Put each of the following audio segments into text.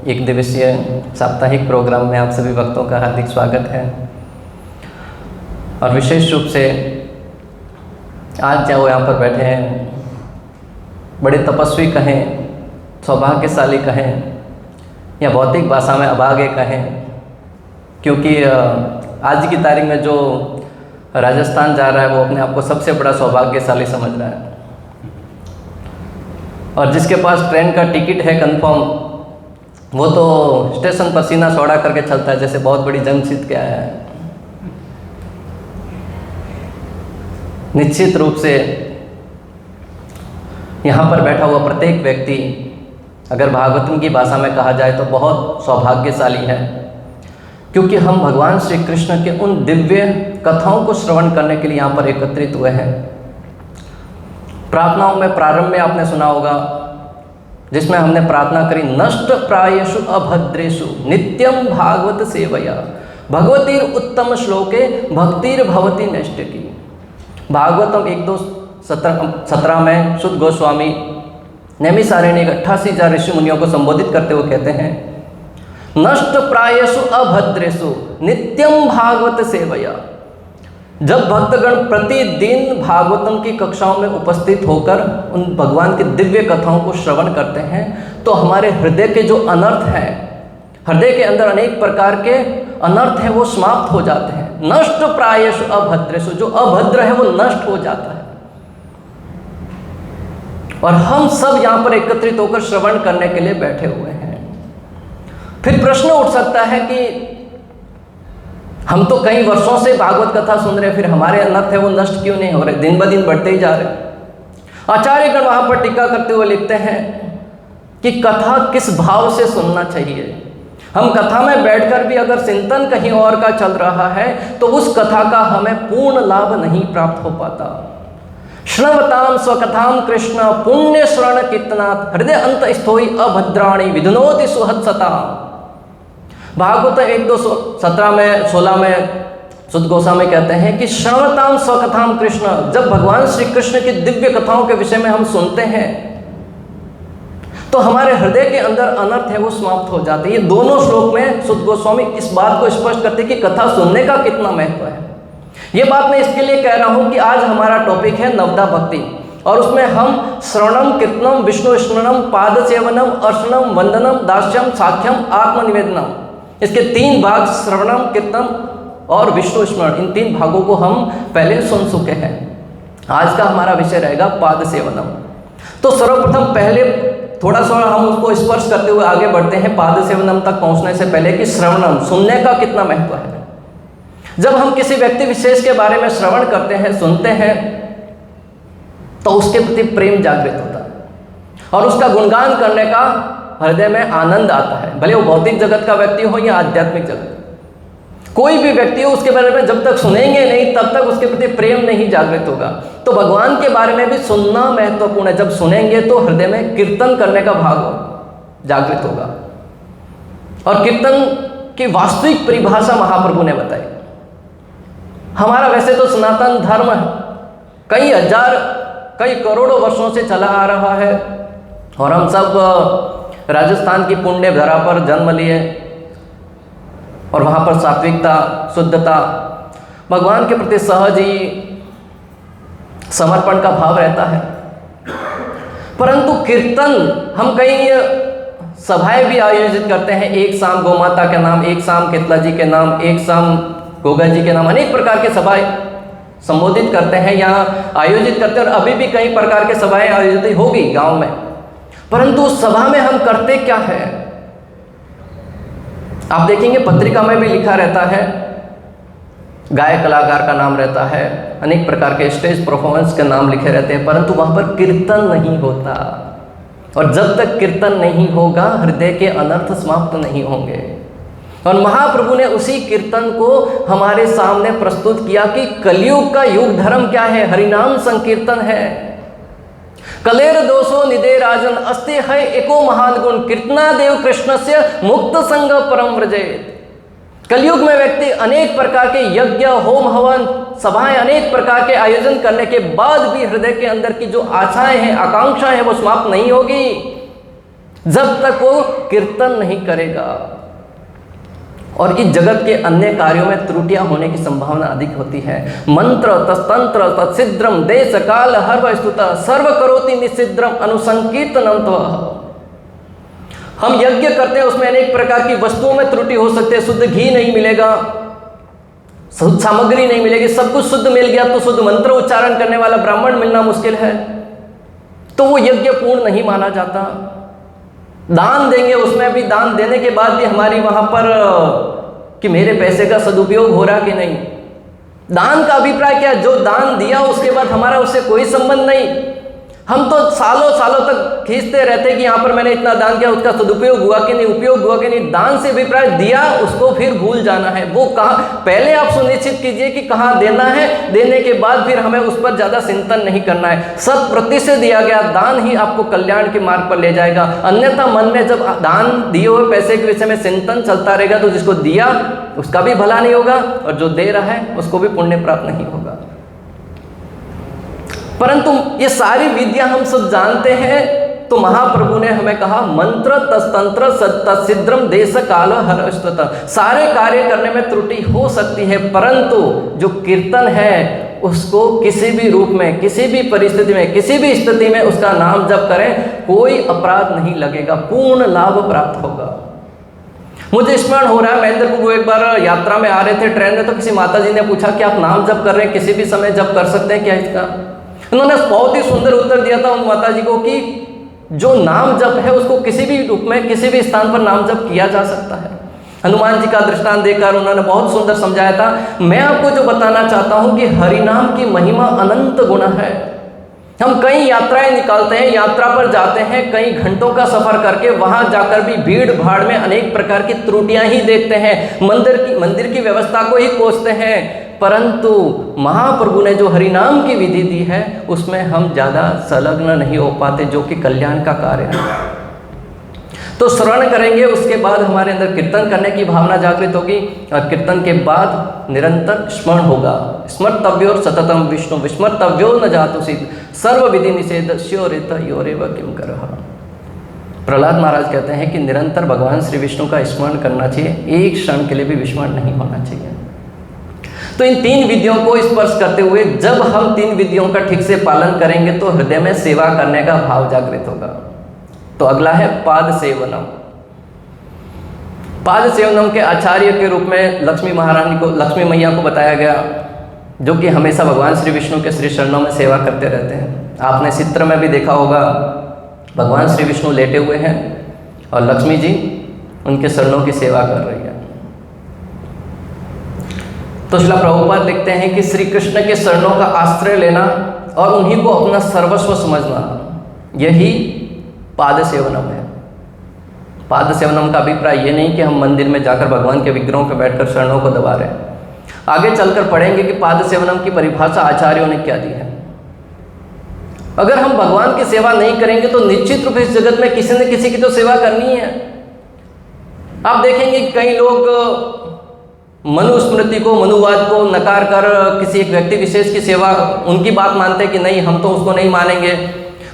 एक दिवसीय साप्ताहिक प्रोग्राम में आप सभी भक्तों का हार्दिक स्वागत है। और विशेष रूप से आज जो यहाँ पर बैठे हैं, बड़े तपस्वी कहें, सौभाग्यशाली कहें या भौतिक भाषा में अभागे कहें, क्योंकि आज की तारीख में जो राजस्थान जा रहा है वो अपने आप को सबसे बड़ा सौभाग्यशाली समझ रहा है। और जिसके पास ट्रेन का टिकट है कंफर्म, वो तो स्टेशन पसीना छोड़ा करके चलता है जैसे बहुत बड़ी जंग जीत के आया है। निश्चित रूप से यहाँ पर बैठा हुआ प्रत्येक व्यक्ति, अगर भागवतम की भाषा में कहा जाए तो बहुत सौभाग्यशाली है, क्योंकि हम भगवान श्री कृष्ण के उन दिव्य कथाओं को श्रवण करने के लिए यहाँ पर एकत्रित हुए हैं। प्रार्थनाओं में प्रारंभ में आपने सुना होगा, जिसमें हमने प्रार्थना करी, नष्ट प्रायेषु अभद्रेषु नित्यम भागवत सेवया भगवतीर उत्तम श्लोके भक्तिर भवती नष्ट की। भागवतम 1-2-17 में शुद्ध गोस्वामी नैमिषारण्य 88,000 ऋषि मुनियों को संबोधित करते हुए कहते हैं, नष्ट प्रायेषु अभद्रेषु नित्यम भागवत सेवया। जब भक्तगण प्रतिदिन भागवतम की कक्षाओं में उपस्थित होकर उन भगवान की दिव्य कथाओं को श्रवण करते हैं तो हमारे हृदय के जो अनर्थ हैं, हृदय के अंदर अनेक प्रकार के अनर्थ हैं, वो समाप्त हो जाते हैं। नष्ट प्रायेषु अभद्रेषु, जो अभद्र है वो नष्ट हो जाता है। और हम सब यहाँ पर एकत्रित होकर श्रवण करने के लिए बैठे हुए हैं। फिर प्रश्न उठ सकता है कि हम तो कई वर्षों से भागवत कथा सुन रहे हैं, फिर हमारे अनर्थ है वो नष्ट क्यों नहीं हो रहे, दिन ब दिन बढ़ते ही जा रहे। आचार्यगण वहां पर टीका करते हुए लिखते हैं कि कथा किस भाव से सुनना चाहिए। हम कथा में बैठकर भी अगर चिंतन कहीं और का चल रहा है तो उस कथा का हमें पूर्ण लाभ नहीं प्राप्त हो पाता। श्रवताम स्वकथाम कृष्ण पुण्य श्रवण कीर्तनात् हृदय अंत स्थोई अभद्राणि विधुनोति सुहत्सताम्। भागवत 1-2-17 में 16 में शुद्ध गोस्वामी कहते हैं कि श्रवताम स्वकथाम कृष्ण, जब भगवान श्री कृष्ण की दिव्य कथाओं के विषय में हम सुनते हैं तो हमारे हृदय के अंदर अनर्थ है वो समाप्त हो जाते हैं। ये दोनों श्लोक में शुद्ध गोस्वामी इस बात को स्पष्ट करते हैं कि कथा सुनने का कितना महत्व है। ये बात मैं इसके लिए कह रहा हूँ कि आज हमारा टॉपिक है नवदा भक्ति, और उसमें हम श्रवणम कीर्तनम विष्णु स्मरणम पाद सेवनम अर्चनम वंदनम दास्यम साख्यम आत्मनिवेदनम, इसके 3 भाग श्रवणम कीर्तन और विष्णु स्मरण, इन 3 भागों को हम पहले सुन चुके हैं। आज का हमारा विषय रहेगा पाद सेवनम। तो सर्वप्रथम पहले थोड़ा सा हम उसको स्पर्श करते हुए आगे बढ़ते हैं पाद सेवनम तक पहुंचने से पहले कि श्रवणम, सुनने का कितना महत्व है। जब हम किसी व्यक्ति विशेष के बारे में श्रवण करते हैं, सुनते हैं, तो उसके प्रति प्रेम जागृत होता है और उसका गुणगान करने का हृदय में आनंद आता है। भले वो भौतिक जगत का व्यक्ति हो या आध्यात्मिक जगत, कोई भी व्यक्ति हो, उसके बारे में जब तक सुनेंगे नहीं तब तक उसके प्रति प्रेम नहीं जागृत होगा। तो भगवान के बारे में भी सुनना महत्वपूर्ण है। जब सुनेंगे तो हृदय में कीर्तन करने का भाव जागृत होगा। और कीर्तन की वास्तविक परिभाषा महाप्रभु ने बताई। हमारा वैसे तो सनातन धर्म कई हजार कई करोड़ों वर्षों से चला आ रहा है, और हम सब राजस्थान की पुण्य धरा पर जन्म लिए, और वहाँ पर सात्विकता, शुद्धता, भगवान के प्रति सहज ही समर्पण का भाव रहता है। परंतु कीर्तन, हम कई सभाएं भी आयोजित करते हैं, एक शाम गौ माता के नाम, एक शाम केतला जी के नाम, एक शाम गोगा जी के नाम, अनेक प्रकार के सभाएं संबोधित करते हैं या आयोजित करते हैं। और अभी भी कई प्रकार के सभाएं आयोजित होगी गांव में, परंतु उस सभा में हम करते क्या है? आप देखेंगे पत्रिका में भी लिखा रहता है, गायक कलाकार का नाम रहता है, अनेक प्रकार के स्टेज परफॉर्मेंस के नाम लिखे रहते हैं, परंतु वहाँ पर कीर्तन नहीं होता। और जब तक कीर्तन नहीं होगा हृदय के अनर्थ समाप्त नहीं होंगे। और महाप्रभु ने उसी कीर्तन को हमारे सामने प्रस्तुत किया कि कलयुग का युग धर्म क्या है, हरिनाम संकीर्तन है। कलेर दोषो निदे राजन अस्ति है एको महान गुण कीर्तना देव कृष्ण से मुक्त संग परम व्रजेत। कलयुग में व्यक्ति अनेक प्रकार के यज्ञ, होम हवन, सभाएं, अनेक प्रकार के आयोजन करने के बाद भी हृदय के अंदर की जो आशाएं हैं, आकांक्षाएं हैं, वो समाप्त नहीं होगी। जब तक वो कीर्तन नहीं करेगा। और इस जगत के अन्य कार्यों में त्रुटियां होने की संभावना अधिक होती है। मंत्र तस्तंत्र तत्सिद्रम देश काल हर्व स्तुता सर्व करोति निसिद्रम अनुसंकीर्तनम त्वः। हम यज्ञ करते हैं, उसमें अनेक प्रकार की वस्तुओं में त्रुटि हो सकती है। शुद्ध घी नहीं मिलेगा, शुद्ध सामग्री नहीं मिलेगी, सब कुछ शुद्ध मिल गया तो शुद्ध मंत्र उच्चारण करने वाला ब्राह्मण मिलना मुश्किल है, तो वो यज्ञ पूर्ण नहीं माना जाता। दान देंगे, उसमें भी दान देने के बाद भी हमारी वहां पर कि मेरे पैसे का सदुपयोग हो रहा कि नहीं। दान का अभिप्राय क्या है? जो दान दिया उसके बाद हमारा उससे कोई संबंध नहीं। हम तो सालों सालों तक खींचते रहते कि यहाँ पर मैंने इतना दान किया, उसका सदुपयोग हुआ कि नहीं, उपयोग हुआ कि नहीं। दान से अभिप्राय दिया, उसको फिर भूल जाना है। वो कहाँ, पहले आप सुनिश्चित कीजिए कि कहाँ देना है, देने के बाद फिर हमें उस पर ज़्यादा चिंतन नहीं करना है। सत प्रति से दिया गया दान ही आपको कल्याण के मार्ग पर ले जाएगा। अन्यथा मन में जब दान दिए हुए पैसे के विषय में चिंतन चलता रहेगा तो जिसको दिया उसका भी भला नहीं होगा और जो दे रहा है उसको भी पुण्य प्राप्त नहीं होगा। परंतु ये सारी विद्या हम सब जानते हैं, तो महाप्रभु ने हमें कहा मंत्र तस्तंत्र तत्सिद्रम देश काल हर्षत। सारे कार्य करने में त्रुटि हो सकती है, परंतु जो कीर्तन है उसको किसी भी रूप में, किसी भी परिस्थिति में, किसी भी स्थिति में उसका नाम जप करें, कोई अपराध नहीं लगेगा, पूर्ण लाभ प्राप्त होगा। मुझे स्मरण हो रहा है, महेंद्र प्रभु एक बार यात्रा में आ रहे थे ट्रेन में, तो किसी माता जी ने पूछा कि आप नाम जप कर रहे हैं, किसी भी समय जप कर सकते हैं क्या इसका? उन्होंने बहुत ही सुंदर उत्तर दिया था उन माता जी को कि जो नाम जप है उसको किसी भी रूप में, किसी भी स्थान पर नाम जप किया जा सकता है। हनुमान जी का दृष्टांत देकर उन्होंने बहुत सुंदर समझाया था। मैं आपको जो बताना चाहता हूं कि हरिनाम की महिमा अनंत गुना है। हम कई यात्राएं निकालते हैं, यात्रा पर जाते हैं, कई घंटों का सफर करके वहां जाकर भी भीड़ भाड़ में अनेक प्रकार की त्रुटियां ही देखते हैं, मंदिर की व्यवस्था को ही कोसते हैं, परंतु महाप्रभु ने जो हरिनाम की विधि दी है उसमें हम ज़्यादा संलग्न नहीं हो पाते, जो कि कल्याण का कार्य है। तो श्रवण करेंगे, उसके बाद हमारे अंदर कीर्तन करने की भावना जागृत होगी और कीर्तन के बाद निरंतर स्मरण होगा। स्मर्तव्यो सततम विष्णु विस्मर्तव्यो न जातु सिद्ध सर्व विधि निषेध श्योरित योरेव किम करह। प्रहलाद महाराज कहते हैं कि निरंतर भगवान श्री विष्णु का स्मरण करना चाहिए, एक क्षण के लिए भी विस्मरण नहीं होना चाहिए। तो इन तीन विधियों को स्पर्श करते हुए जब हम तीन विधियों का ठीक से पालन करेंगे तो हृदय में सेवा करने का भाव जागृत होगा। तो अगला है पाद सेवनम। पाद सेवनम के आचार्य के रूप में लक्ष्मी महारानी को, लक्ष्मी मैया को बताया गया, जो कि हमेशा भगवान श्री विष्णु के श्री चरणों में सेवा करते रहते हैं। आपने चित्र में भी देखा होगा, भगवान श्री विष्णु लेटे हुए हैं और लक्ष्मी जी उनके चरणों की सेवा कर रही है। तो श्रील प्रभुपाद लिखते हैं कि श्री कृष्ण के चरणों का आश्रय लेना और उन्हीं को अपना सर्वस्व समझना, यही पाद सेवनम है। पाद सेवनम का अभिप्राय ये नहीं कि हम मंदिर में जाकर भगवान के विग्रहों पर बैठकर चरणों को दबा रहे हैं। आगे चलकर पढ़ेंगे कि पाद सेवनम की परिभाषा आचार्यों ने क्या दी है। अगर हम भगवान की सेवा नहीं करेंगे तो निश्चित रूप से इस जगत में किसी न किसी की तो सेवा करनी है। आप देखेंगे कई लोग मनुस्मृति को, मनुवाद को नकार कर किसी एक व्यक्ति विशेष की सेवा, उनकी बात मानते हैं कि नहीं हम तो उसको नहीं मानेंगे,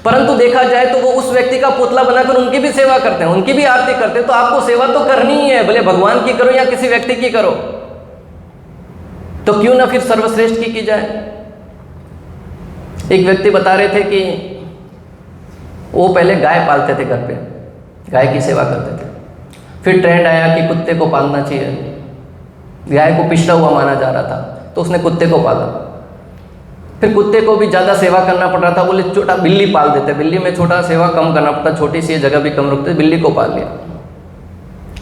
परंतु देखा जाए तो वो उस व्यक्ति का पुतला बनाकर उनकी भी सेवा करते हैं, उनकी भी आरती करते हैं। तो आपको सेवा तो करनी ही है, भले भगवान की करो या किसी व्यक्ति की करो, तो क्यों ना फिर सर्वश्रेष्ठ की जाए। एक व्यक्ति बता रहे थे कि वो पहले गाय पालते थे, घर पे गाय की सेवा करते थे, फिर ट्रेंड आया कि कुत्ते को पालना चाहिए, गाय को पिछड़ा हुआ माना जा रहा था तो उसने कुत्ते को पाला, फिर कुत्ते को भी ज़्यादा सेवा करना पड़ रहा था, बोले छोटा बिल्ली पाल देते, बिल्ली में छोटा सेवा कम करना पड़ता, छोटी सी जगह भी कम रुकते, बिल्ली को पाल लिया।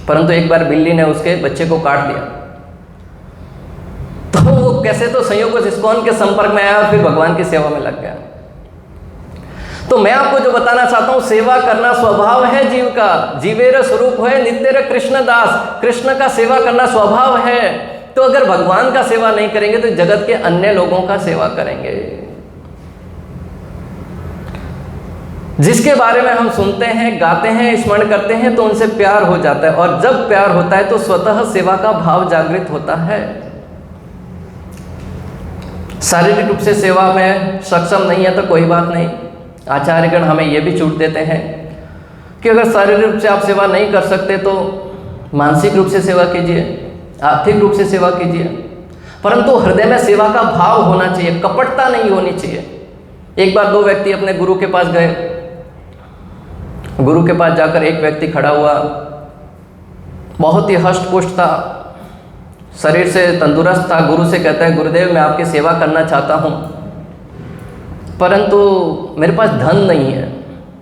परंतु एक बार बिल्ली ने उसके बच्चे को काट दिया, तो वो कैसे तो संयोग इस्कॉन के संपर्क में आया और फिर भगवान की सेवा में लग गया। तो मैं आपको जो बताना चाहता हूं, सेवा करना स्वभाव है जीव का, जीवेर स्वरूप है नित्यर कृष्ण दास, कृष्ण का सेवा करना स्वभाव है। तो अगर भगवान का सेवा नहीं करेंगे तो जगत के अन्य लोगों का सेवा करेंगे, जिसके बारे में हम सुनते हैं, गाते हैं, स्मरण करते हैं, तो उनसे प्यार हो जाता है। और जब प्यार होता है तो स्वतः सेवा का भाव जागृत होता है। शारीरिक रूप से सेवा में सक्षम नहीं है तो कोई बात नहीं, आचार्यगण हमें यह भी छूट देते हैं, कि अगर शारीरिक रूप से आप सेवा नहीं कर सकते तो मानसिक रूप से सेवा कीजिए, आर्थिक रूप से सेवा कीजिए, परंतु हृदय में सेवा का भाव होना चाहिए, कपटता नहीं होनी चाहिए। एक बार दो व्यक्ति अपने गुरु के पास गए। गुरु के पास जाकर एक व्यक्ति खड़ा हुआ, बहुत ही हष्ट पुष्ट था, शरीर से तंदुरुस्त था। गुरु से कहता है, गुरुदेव मैं आपकी सेवा करना चाहता हूँ, परंतु मेरे पास धन नहीं है।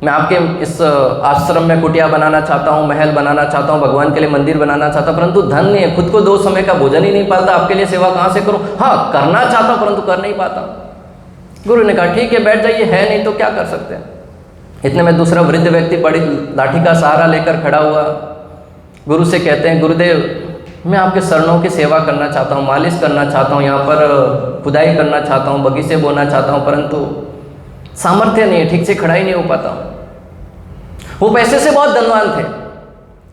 मैं आपके इस आश्रम में कुटिया बनाना चाहता हूँ, महल बनाना चाहता हूँ, भगवान के लिए मंदिर बनाना चाहता हूँ, परंतु धन नहीं है। खुद को 2 समय का भोजन ही नहीं पाता, आपके लिए सेवा कहाँ से करूँ? हाँ, करना चाहता हूँ परंतु कर नहीं पाता। गुरु ने कहा ठीक है बैठ जाइए, है नहीं तो क्या कर सकते हैं। इतने में दूसरा वृद्ध व्यक्ति बड़ी लाठी का सहारा लेकर खड़ा हुआ। गुरु से कहते हैं, गुरुदेव मैं आपके शरणों की सेवा करना चाहता हूँ, मालिश करना चाहता हूँ, यहाँ पर खुदाई करना चाहता हूँ, बगीचे बोना चाहता हूँ, परंतु सामर्थ्य नहीं है, ठीक से खड़ा ही नहीं हो पाता। वो पैसे से बहुत धनवान थे,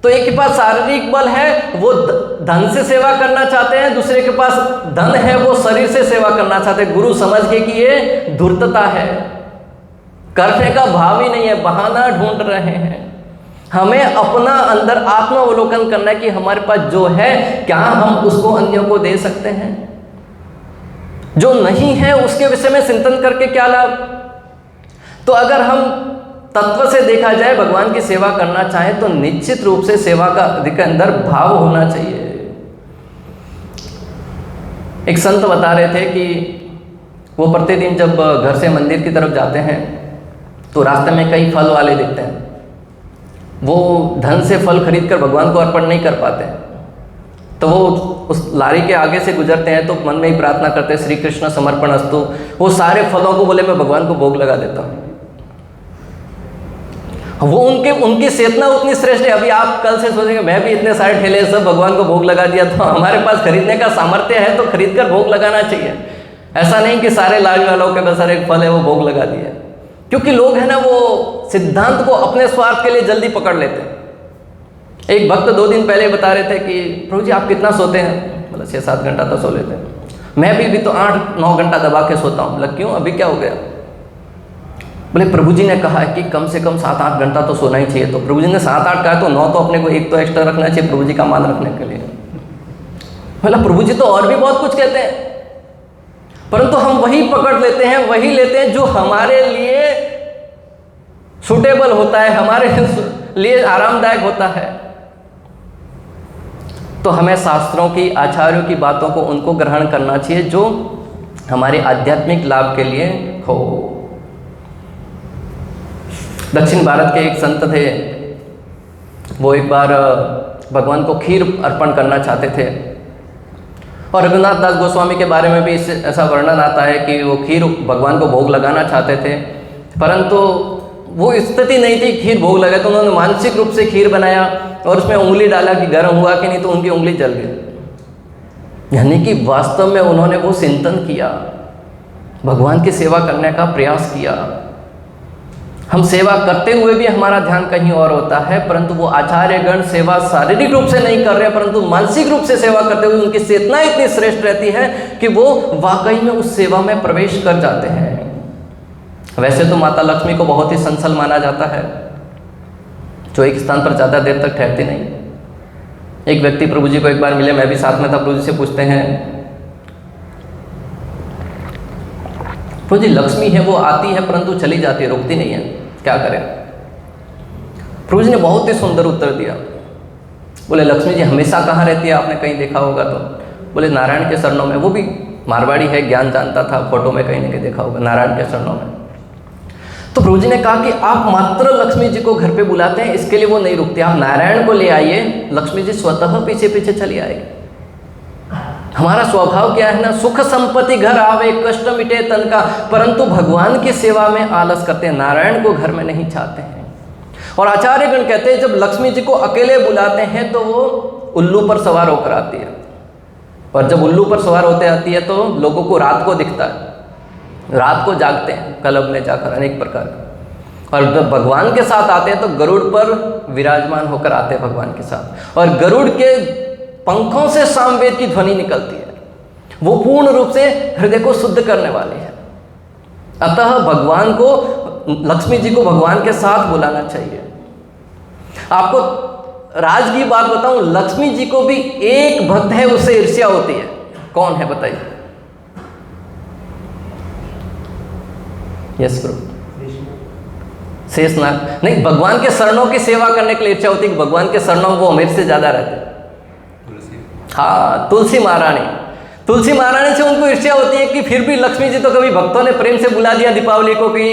तो एक के पास शारीरिक बल है, वो धन से सेवा करना चाहते हैं, दूसरे के पास धन है, वो शरीर से सेवा करना चाहते हैं। गुरु समझ के कि ये धूर्तता है, करने का भाव ही नहीं है, बहाना ढूंढ रहे हैं। हमें अपना अंदर आत्मावलोकन करना है कि हमारे पास जो है क्या हम उसको अन्यों को दे सकते हैं, जो नहीं है उसके विषय में चिंतन करके क्या लाभ। तो अगर हम तत्व से देखा जाए, भगवान की सेवा करना चाहें तो निश्चित रूप से सेवा का के अंदर भाव होना चाहिए। एक संत बता रहे थे कि वो प्रतिदिन जब घर से मंदिर की तरफ जाते हैं तो रास्ते में कई फल वाले दिखते हैं। वो धन से फल खरीद कर भगवान को अर्पण नहीं कर पाते, तो वो उस लारी के आगे से गुजरते हैं तो मन में ही प्रार्थना करते हैं, श्री कृष्ण समर्पण अस्तु। वो सारे फलों को बोले मैं भगवान को भोग लगा देता हूँ। वो उनकी चेतना उतनी श्रेष्ठ है। अभी आप कल से सोचेंगे मैं भी इतने सारे ठेले सब भगवान को भोग लगा दिया, तो हमारे पास खरीदने का सामर्थ्य है तो खरीद कर भोग लगाना चाहिए। ऐसा नहीं कि सारे लारी वालों के पास एक फल है वो भोग लगा दिया, क्योंकि लोग है ना वो सिद्धांत को अपने स्वार्थ के लिए जल्दी पकड़ लेते हैं। एक भक्त 2 दिन पहले बता रहे थे कि प्रभु जी आप कितना सोते हैं? मतलब 6-7 घंटा तो सो लेते हैं। मैं भी तो 8-9 घंटा दबा के सोता हूँ। मतलब क्यों, अभी क्या हो गया? बोले प्रभु जी ने कहा है कि कम से कम 7-8 घंटा तो सोना ही चाहिए। तो प्रभु जी ने 7-8 कहा तो 9 तो अपने को एक तो एक्स्ट्रा रखना चाहिए प्रभु जी का मान रखने के लिए। मतलब प्रभु जी तो और भी बहुत कुछ कहते हैं, परंतु हम वही पकड़ लेते हैं, वही लेते हैं जो हमारे लिए सूटेबल होता है, हमारे लिए आरामदायक होता है। तो हमें शास्त्रों की, आचार्यों की बातों को उनको ग्रहण करना चाहिए जो हमारे आध्यात्मिक लाभ के लिए हो। दक्षिण भारत के एक संत थे, वो एक बार भगवान को खीर अर्पण करना चाहते थे, और रघुनाथ दास गोस्वामी के बारे में भी ऐसा वर्णन आता है कि वो खीर भगवान को भोग लगाना चाहते थे, परंतु वो स्थिति नहीं थी खीर भोग लगे, तो उन्होंने मानसिक रूप से खीर बनाया और उसमें उंगली डाला कि गर्म हुआ कि नहीं, तो उनकी उंगली जल गई। यानी कि वास्तव में उन्होंने वो चिंतन किया, भगवान की सेवा करने का प्रयास किया। हम सेवा करते हुए भी हमारा ध्यान कहीं और होता है, परंतु वो आचार्यगण सेवा शारीरिक रूप से नहीं कर रहे, परंतु मानसिक रूप से सेवा करते हुए उनकी चेतना इतनी श्रेष्ठ रहती है कि वो वाकई में उस सेवा में प्रवेश कर जाते हैं। वैसे तो माता लक्ष्मी को बहुत ही संसल माना जाता है, जो एक स्थान पर ज़्यादा देर तक ठहरती नहीं। एक व्यक्ति प्रभु जी को एक बार मिले, मैं भी साथ में था, प्रभु जी से पूछते हैं, प्रभु जी लक्ष्मी है वो आती है परंतु चली जाती है, रुकती नहीं है, क्या करें? प्रभु जी ने बहुत ही सुंदर उत्तर दिया। बोले लक्ष्मी जी हमेशा कहाँ रहती है, आपने कहीं देखा होगा तो? बोले नारायण के शरणों में। वो भी मारवाड़ी है, ज्ञान जानता था, फोटो में कहीं ना कहीं देखा होगा, नारायण के शरणों में। तो प्रभु जी ने कहा कि आप मात्र लक्ष्मी जी को घर पे बुलाते हैं, इसके लिए वो नहीं रुकती, आप नारायण को ले आइए, लक्ष्मी जी स्वतः पीछे पीछे चली आएगी। हमारा स्वभाव क्या है ना, सुख संपत्ति घर आवे, कष्ट मिटे तन का, परंतु भगवान की सेवा में आलस करते हैं, नारायण को घर में नहीं चाहते हैं। और आचार्यगण कहते हैं जब लक्ष्मी जी को अकेले बुलाते हैं तो वो उल्लू पर सवार होकर आती है, और जब उल्लू पर सवार होते आती है तो लोगों को रात को दिखता है, रात को जागते हैं क्लब में जाकर अनेक प्रकार। और जब भगवान के साथ आते हैं तो गरुड़ पर विराजमान होकर आते हैं भगवान के साथ, और गरुड़ के पंखों से सामवेद की ध्वनि निकलती है, वो पूर्ण रूप से हृदय को शुद्ध करने वाली है। अतः भगवान को, लक्ष्मी जी को भगवान के साथ बुलाना चाहिए। आपको राज की बात बताऊं, लक्ष्मी जी को भी एक भक्त है उससे ईर्ष्या होती है। कौन है बताइए? यस ब्रो, शेषनाग नहीं, भगवान के शरणों की सेवा करने के लिए इच्छा होती है कि भगवान के शरणों वो मेरे से ज्यादा रहते। हाँ, तुलसी महारानी से उनको ईर्ष्या होती है कि फिर भी लक्ष्मी जी तो कभी भक्तों ने प्रेम से बुला दिया दीपावली को कि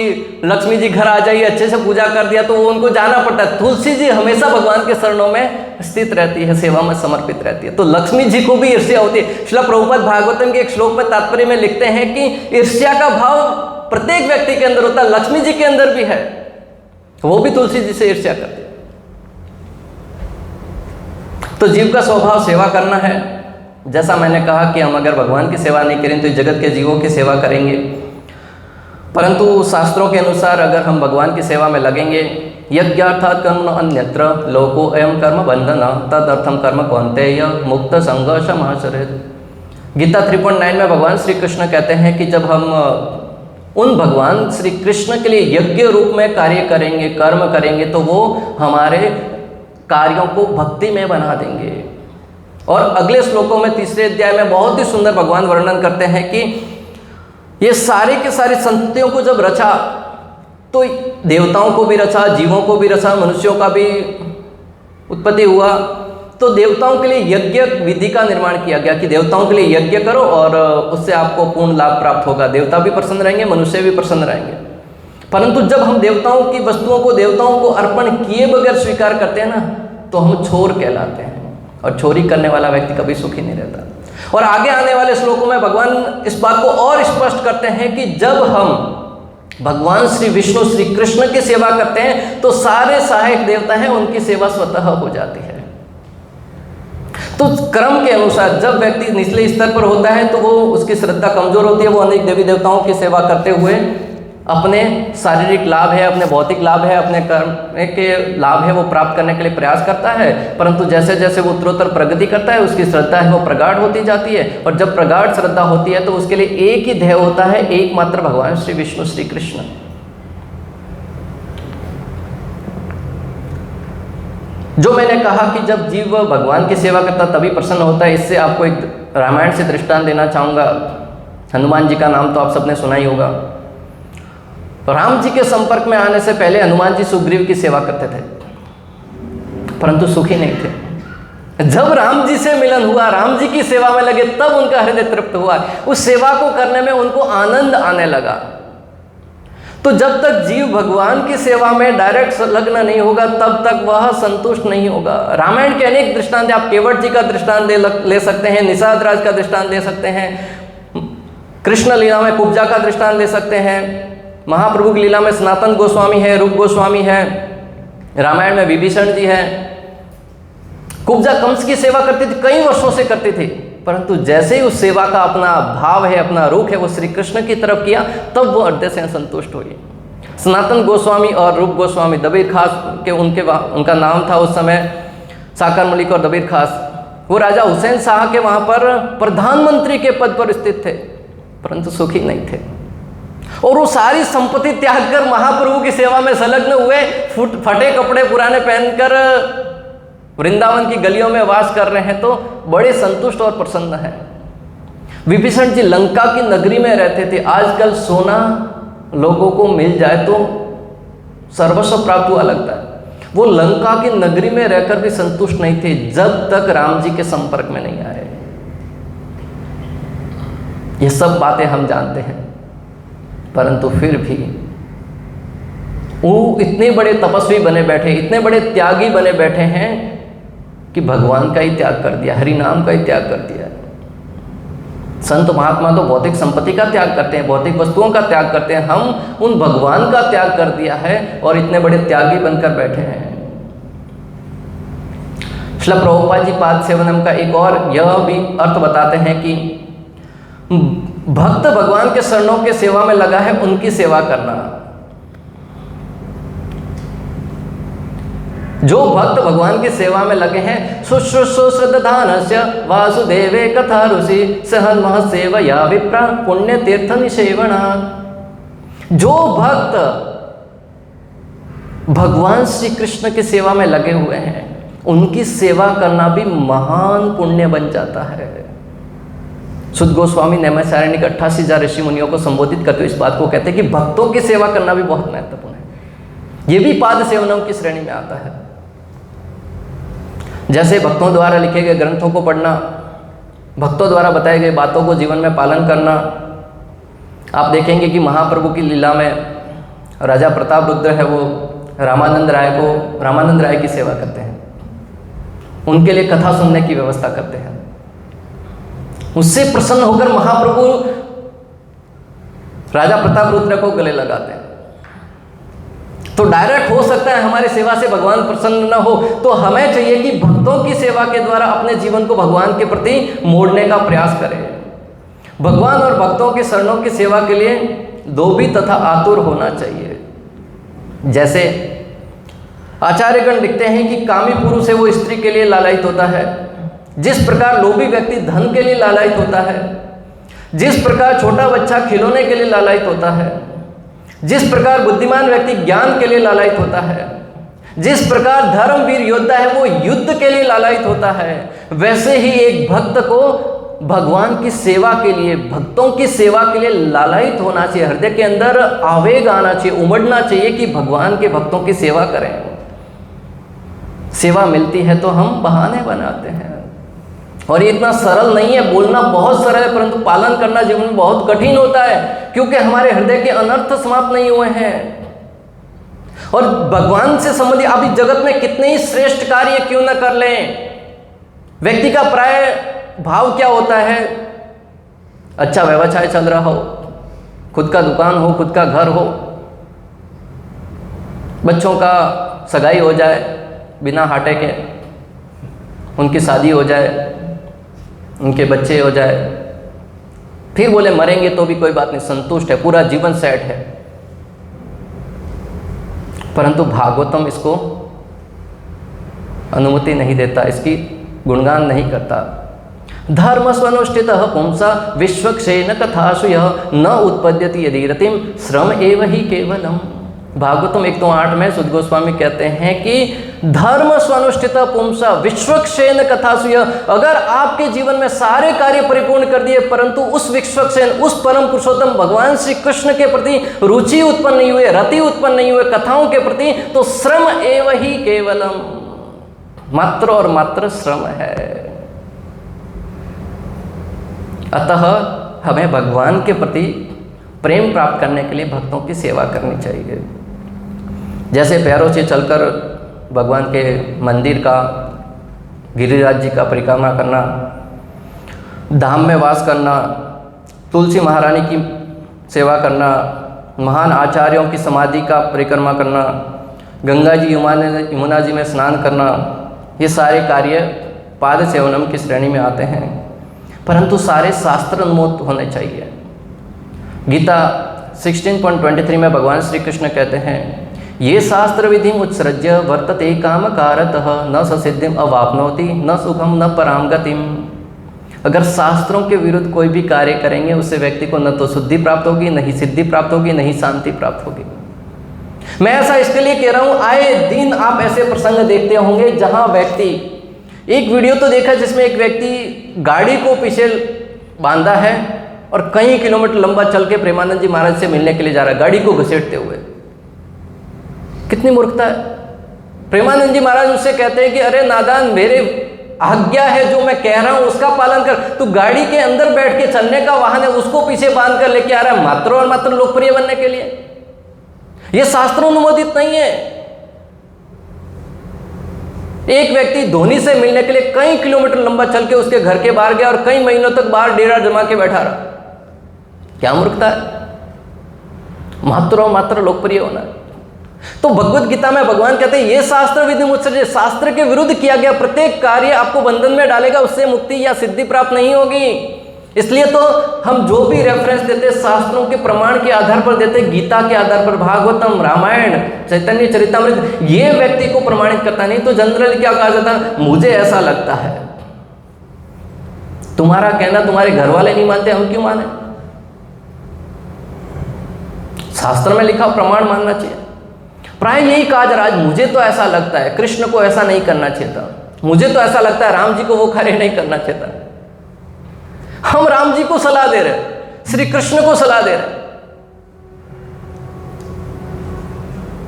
लक्ष्मी जी घर आ जाइए, अच्छे से पूजा कर दिया, तो वो उनको जाना पड़ता है। तुलसी जी हमेशा भगवान के शरणों में स्थित रहती है, सेवा में समर्पित रहती है, तो लक्ष्मी जी को भी ईर्ष्या होती है। श्रील प्रभुपाद भागवतम के एक श्लोक में तात्पर्य में लिखते हैं कि ईर्ष्या का भाव प्रत्येक व्यक्ति के अंदर होता है, लक्ष्मी जी के अंदर भी है, वो भी तुलसी जी से ईर्ष्या करती है। तो जीव का स्वभाव सेवा करना है। जैसा मैंने कहा कि हम अगर भगवान की सेवा नहीं करें तो इस जगत के जीवों की सेवा करेंगे, परंतु शास्त्रों के अनुसार अगर हम भगवान की सेवा में लगेंगे, यज्ञार्थात् कर्म अन्यत्र लोको अयम कर्म बंधन तदर्थम कर्म कौन्तेय मुक्त संघर्ष महाशरेत। गीता 3.9 में भगवान श्री कृष्ण कहते हैं कि जब हम उन भगवान श्री कृष्ण के लिए यज्ञ रूप में कार्य करेंगे, कर्म करेंगे, तो वो हमारे कार्यों को भक्ति में बना देंगे। और अगले श्लोकों में 3 अध्याय में बहुत ही सुंदर भगवान वर्णन करते हैं कि ये सारे के सारे संततियों को जब रचा तो देवताओं को भी रचा, जीवों को भी रचा, मनुष्यों का भी उत्पत्ति हुआ। तो देवताओं के लिए यज्ञ विधि का निर्माण किया गया कि देवताओं के लिए यज्ञ करो और उससे आपको पूर्ण लाभ प्राप्त होगा, देवता भी प्रसन्न रहेंगे, मनुष्य भी प्रसन्न रहेंगे। परंतु जब हम देवताओं की वस्तुओं को देवताओं को अर्पण किए बगैर स्वीकार करते हैं ना, तो हम छोर कहलाते हैं, और चोरी करने वाला व्यक्ति कभी सुखी नहीं रहता। और आगे आने वाले श्लोकों में भगवान इस बात को और स्पष्ट करते हैं कि जब हम भगवान श्री विष्णु श्री कृष्ण की सेवा करते हैं तो सारे सहायक देवता हैं उनकी सेवा स्वतः हो जाती है। तो क्रम के अनुसार जब व्यक्ति निचले स्तर पर होता है तो वो उसकी श्रद्धा कमजोर होती है, वो अनेक देवी देवताओं की सेवा करते हुए अपने शारीरिक लाभ है, अपने भौतिक लाभ है, अपने कर्म के लाभ है वो प्राप्त करने के लिए प्रयास करता है। परंतु जैसे जैसे वो उत्तरोत्तर प्रगति करता है उसकी श्रद्धा है वो प्रगाढ़ होती जाती है, और जब प्रगाढ़ श्रद्धा होती है तो उसके लिए एक ही ध्येय होता है, एकमात्र भगवान श्री विष्णु श्री कृष्ण। जो मैंने कहा कि जब जीव भगवान की सेवा करता तभी प्रसन्न होता है, इससे आपको एक रामायण से दृष्टांत देना चाहूँगा। हनुमान जी का नाम तो आप सबने सुना ही होगा। राम जी के संपर्क में आने से पहले हनुमान जी सुग्रीव की सेवा करते थे, परंतु सुखी नहीं थे। जब राम जी से मिलन हुआ, राम जी की सेवा में लगे, तब उनका हृदय तृप्त हुआ, उस सेवा को करने में उनको आनंद आने लगा। तो जब तक जीव भगवान की सेवा में डायरेक्ट संलग्न नहीं होगा तब तक वह संतुष्ट नहीं होगा। रामायण के अनेक दृष्टांत, आप केवट जी का दृष्टांत ले सकते हैं, निषाद राज का दृष्टांत ले सकते हैं, कृष्ण लीला में कुब्जा का दृष्टांत ले सकते हैं, महाप्रभु की लीला में सनातन गोस्वामी है, रूप गोस्वामी है, रामायण में विभीषण जी हैं। कुब्जा कंस की सेवा करती थी, कई वर्षों से करती थी, परंतु जैसे ही उस सेवा का अपना भाव है, अपना रुख है, वो श्री कृष्ण की तरफ किया, तब वो हृदय से संतुष्ट हुई। सनातन गोस्वामी और रूप गोस्वामी, दबीर खास के उनका नाम था उस समय, साकर मलिक और दबीर खास, वो राजा हुसैन शाह के वहाँ पर प्रधानमंत्री के पद पर स्थित थे, परंतु सुखी नहीं थे। और वो सारी संपत्ति त्याग कर महाप्रभु की सेवा में संलग्न हुए, फटे कपड़े पुराने पहनकर वृंदावन की गलियों में वास कर रहे हैं, तो बड़े संतुष्ट और प्रसन्न हैं। विभीषण जी लंका की नगरी में रहते थे। आजकल सोना लोगों को मिल जाए तो सर्वस्व प्राप्त हुआ लगता है, वो लंका की नगरी में रहकर भी संतुष्ट नहीं थे जब तक राम जी के संपर्क में नहीं आए। ये सब बातें हम जानते हैं, परंतु फिर भी वो इतने बड़े तपस्वी बने बैठे, इतने बड़े त्यागी बने बैठे हैं कि भगवान का ही त्याग कर दिया, हरि नाम का ही त्याग कर दिया। संत महात्मा तो भौतिक संपत्ति का त्याग करते हैं, भौतिक वस्तुओं का त्याग करते हैं, हम उन भगवान का त्याग कर दिया है और इतने बड़े त्यागी बनकर बैठे हैं। श्रील प्रभुपाद जी पाद सेवनम का एक और यह भी अर्थ बताते हैं कि भक्त भगवान के शरणों के सेवा में लगा है, उनकी सेवा करना। जो भक्त भगवान की सेवा में लगे हैं, शुश्रूषुश्रद्धानस्य वासुदेवे कथा ऋषि सहन्मह सेवया विप्रा पुण्य तीर्थ निषेवणा। जो भक्त भगवान श्री कृष्ण की सेवा में लगे हुए हैं, उनकी सेवा करना भी महान पुण्य बन जाता है। सुद गोस्वामी नैमिषारण्य के 88,000 ऋषि मुनियों को संबोधित करते हुए इस बात को कहते हैं कि भक्तों की सेवा करना भी बहुत महत्वपूर्ण है। ये भी पाद सेवनों की श्रेणी में आता है। जैसे भक्तों द्वारा लिखे गए ग्रंथों को पढ़ना, भक्तों द्वारा बताए गए बातों को जीवन में पालन करना। आप देखेंगे कि महाप्रभु की लीला में राजा प्रताप रुद्र है, वो रामानंद राय की सेवा करते हैं, उनके लिए कथा सुनने की व्यवस्था करते हैं। उससे प्रसन्न होकर महाप्रभु राजा प्रताप रुद्र को गले लगाते हैं। तो डायरेक्ट हो सकता है हमारी सेवा से भगवान प्रसन्न न हो, तो हमें चाहिए कि भक्तों की सेवा के द्वारा अपने जीवन को भगवान के प्रति मोड़ने का प्रयास करें। भगवान और भक्तों के शरणों की सेवा के लिए लोभी तथा आतुर होना चाहिए। जैसे आचार्यगण लिखते हैं कि कामी पुरुष है वो स्त्री के लिए लालायित होता है, जिस प्रकार लोभी व्यक्ति धन के लिए लालायित होता है, जिस प्रकार छोटा बच्चा खिलौने के लिए लालायित होता है, जिस प्रकार बुद्धिमान व्यक्ति ज्ञान के लिए लालायित होता है, जिस प्रकार धर्मवीर योद्धा है वो युद्ध के लिए लालायित होता है, वैसे ही एक भक्त को भगवान की सेवा के लिए, भक्तों की सेवा के लिए लालायित होना चाहिए। हृदय के अंदर आवेग आना चाहिए, उमड़ना चाहिए कि भगवान के भक्तों की सेवा करें। सेवा मिलती है तो हम बहाने बनाते हैं, और ये इतना सरल नहीं है। बोलना बहुत सरल है, परंतु पालन करना जीवन में बहुत कठिन होता है, क्योंकि हमारे हृदय के अनर्थ समाप्त नहीं हुए हैं। और भगवान से संबंधित आप इस जगत में कितने ही श्रेष्ठ कार्य क्यों न कर लें, व्यक्ति का प्राय भाव क्या होता है? अच्छा व्यवसाय चल रहा हो, खुद का दुकान हो, खुद का घर हो, बच्चों का सगाई हो जाए बिना हाटे के, उनकी शादी हो जाए, उनके बच्चे हो जाए, फिर बोले मरेंगे तो भी कोई बात नहीं, संतुष्ट है, पूरा जीवन सेट है। परंतु भागवतम इसको अनुमति नहीं देता, इसकी गुणगान नहीं करता। धर्म स्वनुष्ठितः पुंसा विश्वक्षेन कथासु यः न उत्पद्यति यदि रतिम श्रम एव ही केवलम। भागवतम 1:8 में सुद गोस्वामी कहते हैं कि धर्म स्वनुष्ठितः पुंसा विश्वक्षेन कथासु यः, अगर आपके जीवन में सारे कार्य परिपूर्ण कर दिए परंतु उस विश्वक्षेन, उस परम पुरुषोत्तम भगवान श्री कृष्ण के प्रति रुचि उत्पन्न नहीं हुए, रति उत्पन्न नहीं हुए कथाओं के प्रति, तो श्रम एव ही केवलम, मात्र और मात्र श्रम है। अतः हमें भगवान के प्रति प्रेम प्राप्त करने के लिए भक्तों की सेवा करनी चाहिए। जैसे पैरों से चलकर भगवान के मंदिर का, गिरिराज जी का परिक्रमा करना, धाम में वास करना, तुलसी महारानी की सेवा करना, महान आचार्यों की समाधि का परिक्रमा करना, गंगा जी यमुना जी में स्नान करना, ये सारे कार्य पाद सेवनम की श्रेणी में आते हैं, परंतु सारे शास्त्र उन्मुक्त होने चाहिए। गीता 16.23 में भगवान श्री कृष्ण कहते हैं, ये शास्त्र विधि उत्सृज्य वर्तते काम कारतः न ससिद्धिम अवाप्नोति न सुखम न पराम गतिम। अगर शास्त्रों के विरुद्ध कोई भी कार्य करेंगे उससे व्यक्ति को न तो शुद्धि प्राप्त होगी, न ही सिद्धि प्राप्त होगी, न ही शांति प्राप्त होगी। मैं ऐसा इसके लिए कह रहा हूँ, आए दिन आप ऐसे प्रसंग देखते होंगे जहाँ व्यक्ति, एक वीडियो तो देखा जिसमें एक व्यक्ति गाड़ी को पीछे बांधा है और कई किलोमीटर लंबा चल के प्रेमानंद जी महाराज से मिलने के लिए जा रहा है, गाड़ी को घसीटते हुए। कितनी मूर्खता है। प्रेमानंद जी महाराज उससे कहते हैं कि अरे नादान, मेरे आज्ञा है जो मैं कह रहा हूं उसका पालन कर, तू गाड़ी के अंदर बैठ के चलने का वाहन है उसको पीछे बांध कर लेके आ रहा है मात्र और मात्र लोकप्रिय बनने के लिए। यह शास्त्रोनुमोदित नहीं है। एक व्यक्ति धोनी से मिलने के लिए कई किलोमीटर लंबा चल के उसके घर के बाहर गया और कई महीनों तक बाहर डेरा जमा के बैठा रहा। क्या मूर्खता है, मात्र और मात्र लोकप्रिय होना। तो भगवत गीता में भगवान कहते हैं ये शास्त्र विधि मुत्सर्ज्य, शास्त्र के विरुद्ध किया गया प्रत्येक कार्य आपको बंधन में डालेगा, उससे मुक्ति या सिद्धि प्राप्त नहीं होगी। इसलिए तो हम जो भी रेफरेंस देते शास्त्रों के प्रमाण के आधार पर देते, गीता के आधार पर, भागवतम, रामायण, चैतन्य चरितामृत, ये व्यक्ति को प्रमाणित करता नहीं। तो जनरली क्या कहा जाता है, मुझे ऐसा लगता है। तुम्हारा कहना तुम्हारे घर वाले नहीं मानते, हम क्यों माने? शास्त्र में लिखा प्रमाण मानना चाहिए। प्राय यही कहा जा रहा है, मुझे तो ऐसा लगता है कृष्ण को ऐसा नहीं करना चाहिए था, मुझे तो ऐसा लगता है राम जी को वो कार्य नहीं करना चाहिए था। हम राम जी को सलाह दे रहे हैं, श्री कृष्ण को सलाह दे रहे हैं।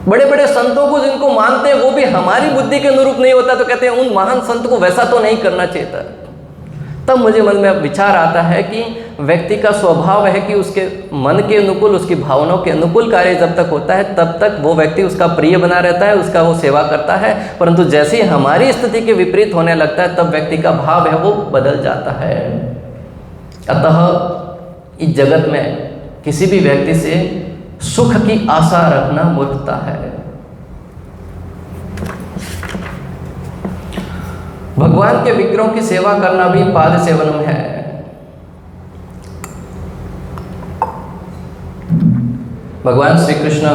बड़े बड़े संतों को जिनको मानते हैं वो भी हमारी बुद्धि के अनुरूप नहीं होता, तो कहते हैं उन महान संत को वैसा तो नहीं करना चाहिए था। तब मुझे मन में विचार आता है कि व्यक्ति का स्वभाव है कि उसके मन के अनुकूल, उसकी भावनाओं के अनुकूल कार्य जब तक होता है तब तक वो व्यक्ति उसका प्रिय बना रहता है, उसका वो सेवा करता है। परंतु जैसे ही हमारी स्थिति के विपरीत होने लगता है तब व्यक्ति का भाव है वो बदल जाता है। अतः इस जगत में किसी भी व्यक्ति से सुख की आशा रखना मूर्खता है। भगवान के विग्रहों की सेवा करना भी पाद सेवनम है। भगवान श्री कृष्ण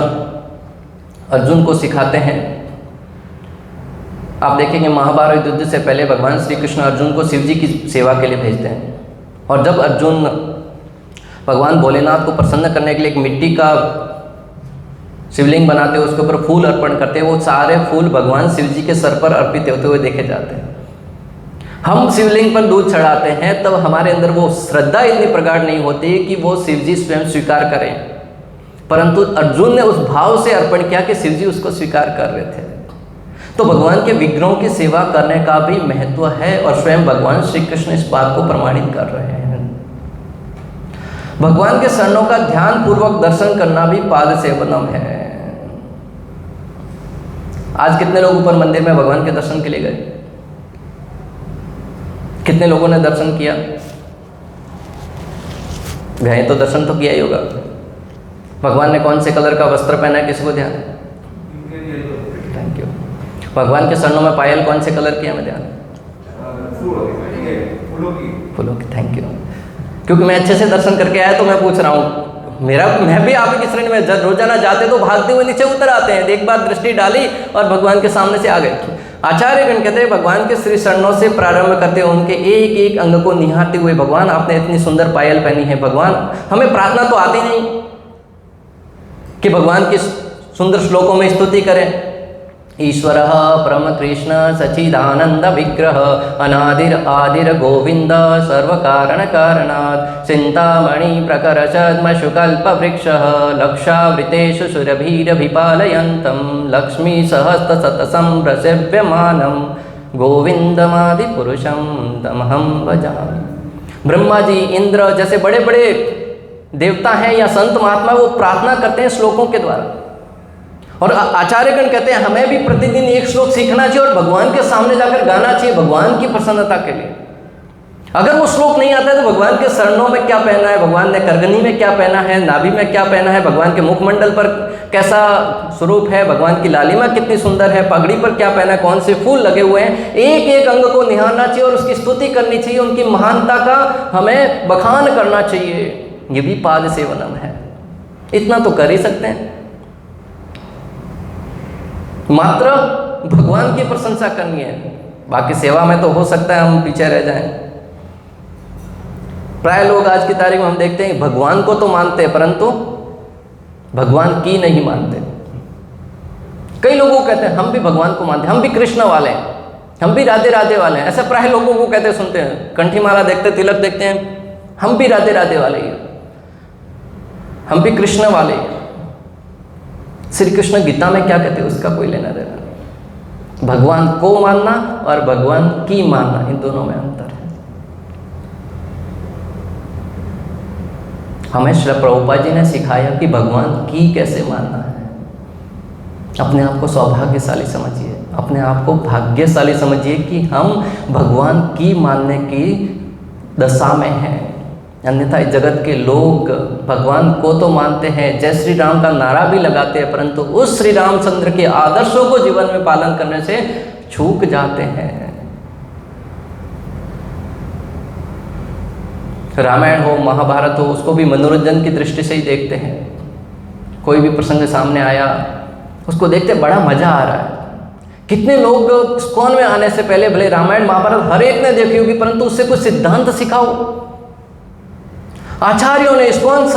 अर्जुन को सिखाते हैं। आप देखेंगे महाभारत युद्ध से पहले भगवान श्री कृष्ण अर्जुन को शिव जी की सेवा के लिए भेजते हैं। और जब अर्जुन भगवान भोलेनाथ को प्रसन्न करने के लिए एक मिट्टी का शिवलिंग बनाते हैं, उसके ऊपर फूल अर्पण करते हैं, वो सारे फूल भगवान शिव जी के सर पर अर्पित होते हुए देखे जाते हैं। हम शिवलिंग पर दूध चढ़ाते हैं तब हमारे अंदर वो श्रद्धा इतनी प्रगाढ़ नहीं होती कि वो शिव जी स्वयं स्वीकार करें, परंतु अर्जुन ने उस भाव से अर्पण किया कि शिव जी उसको स्वीकार कर रहे थे। तो भगवान के विग्रहों की सेवा करने का भी महत्व है और स्वयं भगवान श्री कृष्ण इस बात को प्रमाणित कर रहे हैं। भगवान के चरणों का ध्यान पूर्वक दर्शन करना भी पाद सेवनम है। आज कितने लोग ऊपर मंदिर में भगवान के दर्शन के लिए गए? कितने लोगों ने दर्शन किया? गए तो दर्शन तो किया ही होगा। भगवान ने कौन से कलर का वस्त्र पहना है, किसी को ध्यान है? Thank you. भगवान के चरणों में पायल कौन से कलर की है, हमें ध्यान है? फूलों की। Thank you. क्योंकि मैं अच्छे से दर्शन करके आया तो मैं पूछ रहा हूँ। मैं भी आप की श्रेणी में रोजाना जाते तो भागते हुए नीचे उतर आते हैं, एक बार दृष्टि डाली और भगवान के सामने से आ गए। आचार्यगण कहते हैं भगवान के श्री चरणों से प्रारंभ करते हुए उनके एक एक अंग को निहारते हुए, भगवान आपने इतनी सुंदर पायल पहनी है। भगवान, हमें प्रार्थना तो आती नहीं कि भगवान की सुंदर श्लोकों में स्तुति करें। ईश्वरः परम कृष्ण सच्चिदानंद विग्रह अनादिर आदिर गोविंद सर्व कारण कारणात् चिंतामणि प्रकरचद्मशुकल्प वृक्षः लक्षावृतेषु सुरभिरभिपालयन्तं लक्ष्मी सहस्त्र शतसंभ्रसेव्यमानं गोविंदमादि पुरुषं तमहं भजामि। ब्रह्मा जी, इंद्र जैसे बड़े बड़े देवता हैं या संत महात्मा, वो प्रार्थना करते हैं श्लोकों के द्वारा। और आचार्यगण कहते हैं हमें भी प्रतिदिन एक श्लोक सीखना चाहिए और भगवान के सामने जाकर गाना चाहिए भगवान की प्रसन्नता के लिए। अगर वो श्लोक नहीं आता है तो भगवान के चरणों में क्या पहना है, भगवान ने करगनी में क्या पहना है, नाभि में क्या पहना है, भगवान के मुखमंडल पर कैसा स्वरूप है, भगवान की लालिमा कितनी सुंदर है, पगड़ी पर क्या पहना है, कौन से फूल लगे हुए हैं, एक एक अंग को निहारना चाहिए और उसकी स्तुति करनी चाहिए, उनकी महानता का हमें बखान करना चाहिए। ये भी पाद सेवनम है। इतना तो कर ही सकते हैं, मात्र भगवान की प्रशंसा करनी है। बाकी सेवा में तो हो सकता है हम पीछे रह जाएं। प्राय लोग आज की तारीख में हम देखते हैं भगवान को तो मानते हैं परंतु भगवान की नहीं मानते। कई लोगों को कहते हैं हम भी भगवान को मानते हैं, हम भी कृष्ण वाले हैं, हम भी राधे राधे वाले हैं। ऐसा प्राय लोगों को कहते सुनते हैं, कंठी माला देखते, तिलक देखते हैं, हम भी राधे राधे वाले ही, हम भी कृष्ण वाले ही। श्री कृष्ण गीता में क्या कहते हैं उसका कोई लेना देना नहीं। भगवान को मानना और भगवान की मानना, इन दोनों में अंतर है। हमें श्री प्रभुपाद जी ने सिखाया कि भगवान की कैसे मानना है। अपने आप को सौभाग्यशाली समझिए, अपने आप को भाग्यशाली समझिए कि हम भगवान की मानने की दशा में हैं। अन्यथा इस जगत के लोग भगवान को तो मानते हैं, जय श्री राम का नारा भी लगाते हैं, परंतु उस श्री रामचंद्र के आदर्शों को जीवन में पालन करने से चूक जाते हैं। रामायण हो, महाभारत हो, उसको भी मनोरंजन की दृष्टि से ही देखते हैं। कोई भी प्रसंग सामने आया उसको देखते बड़ा मजा आ रहा है। कितने लोग इस्कॉन में आने से पहले भले रामायण महाभारत हर एक ने देखी होगी, परंतु उससे कुछ सिद्धांत सिखाओ। आचार्यों ने इस्कॉन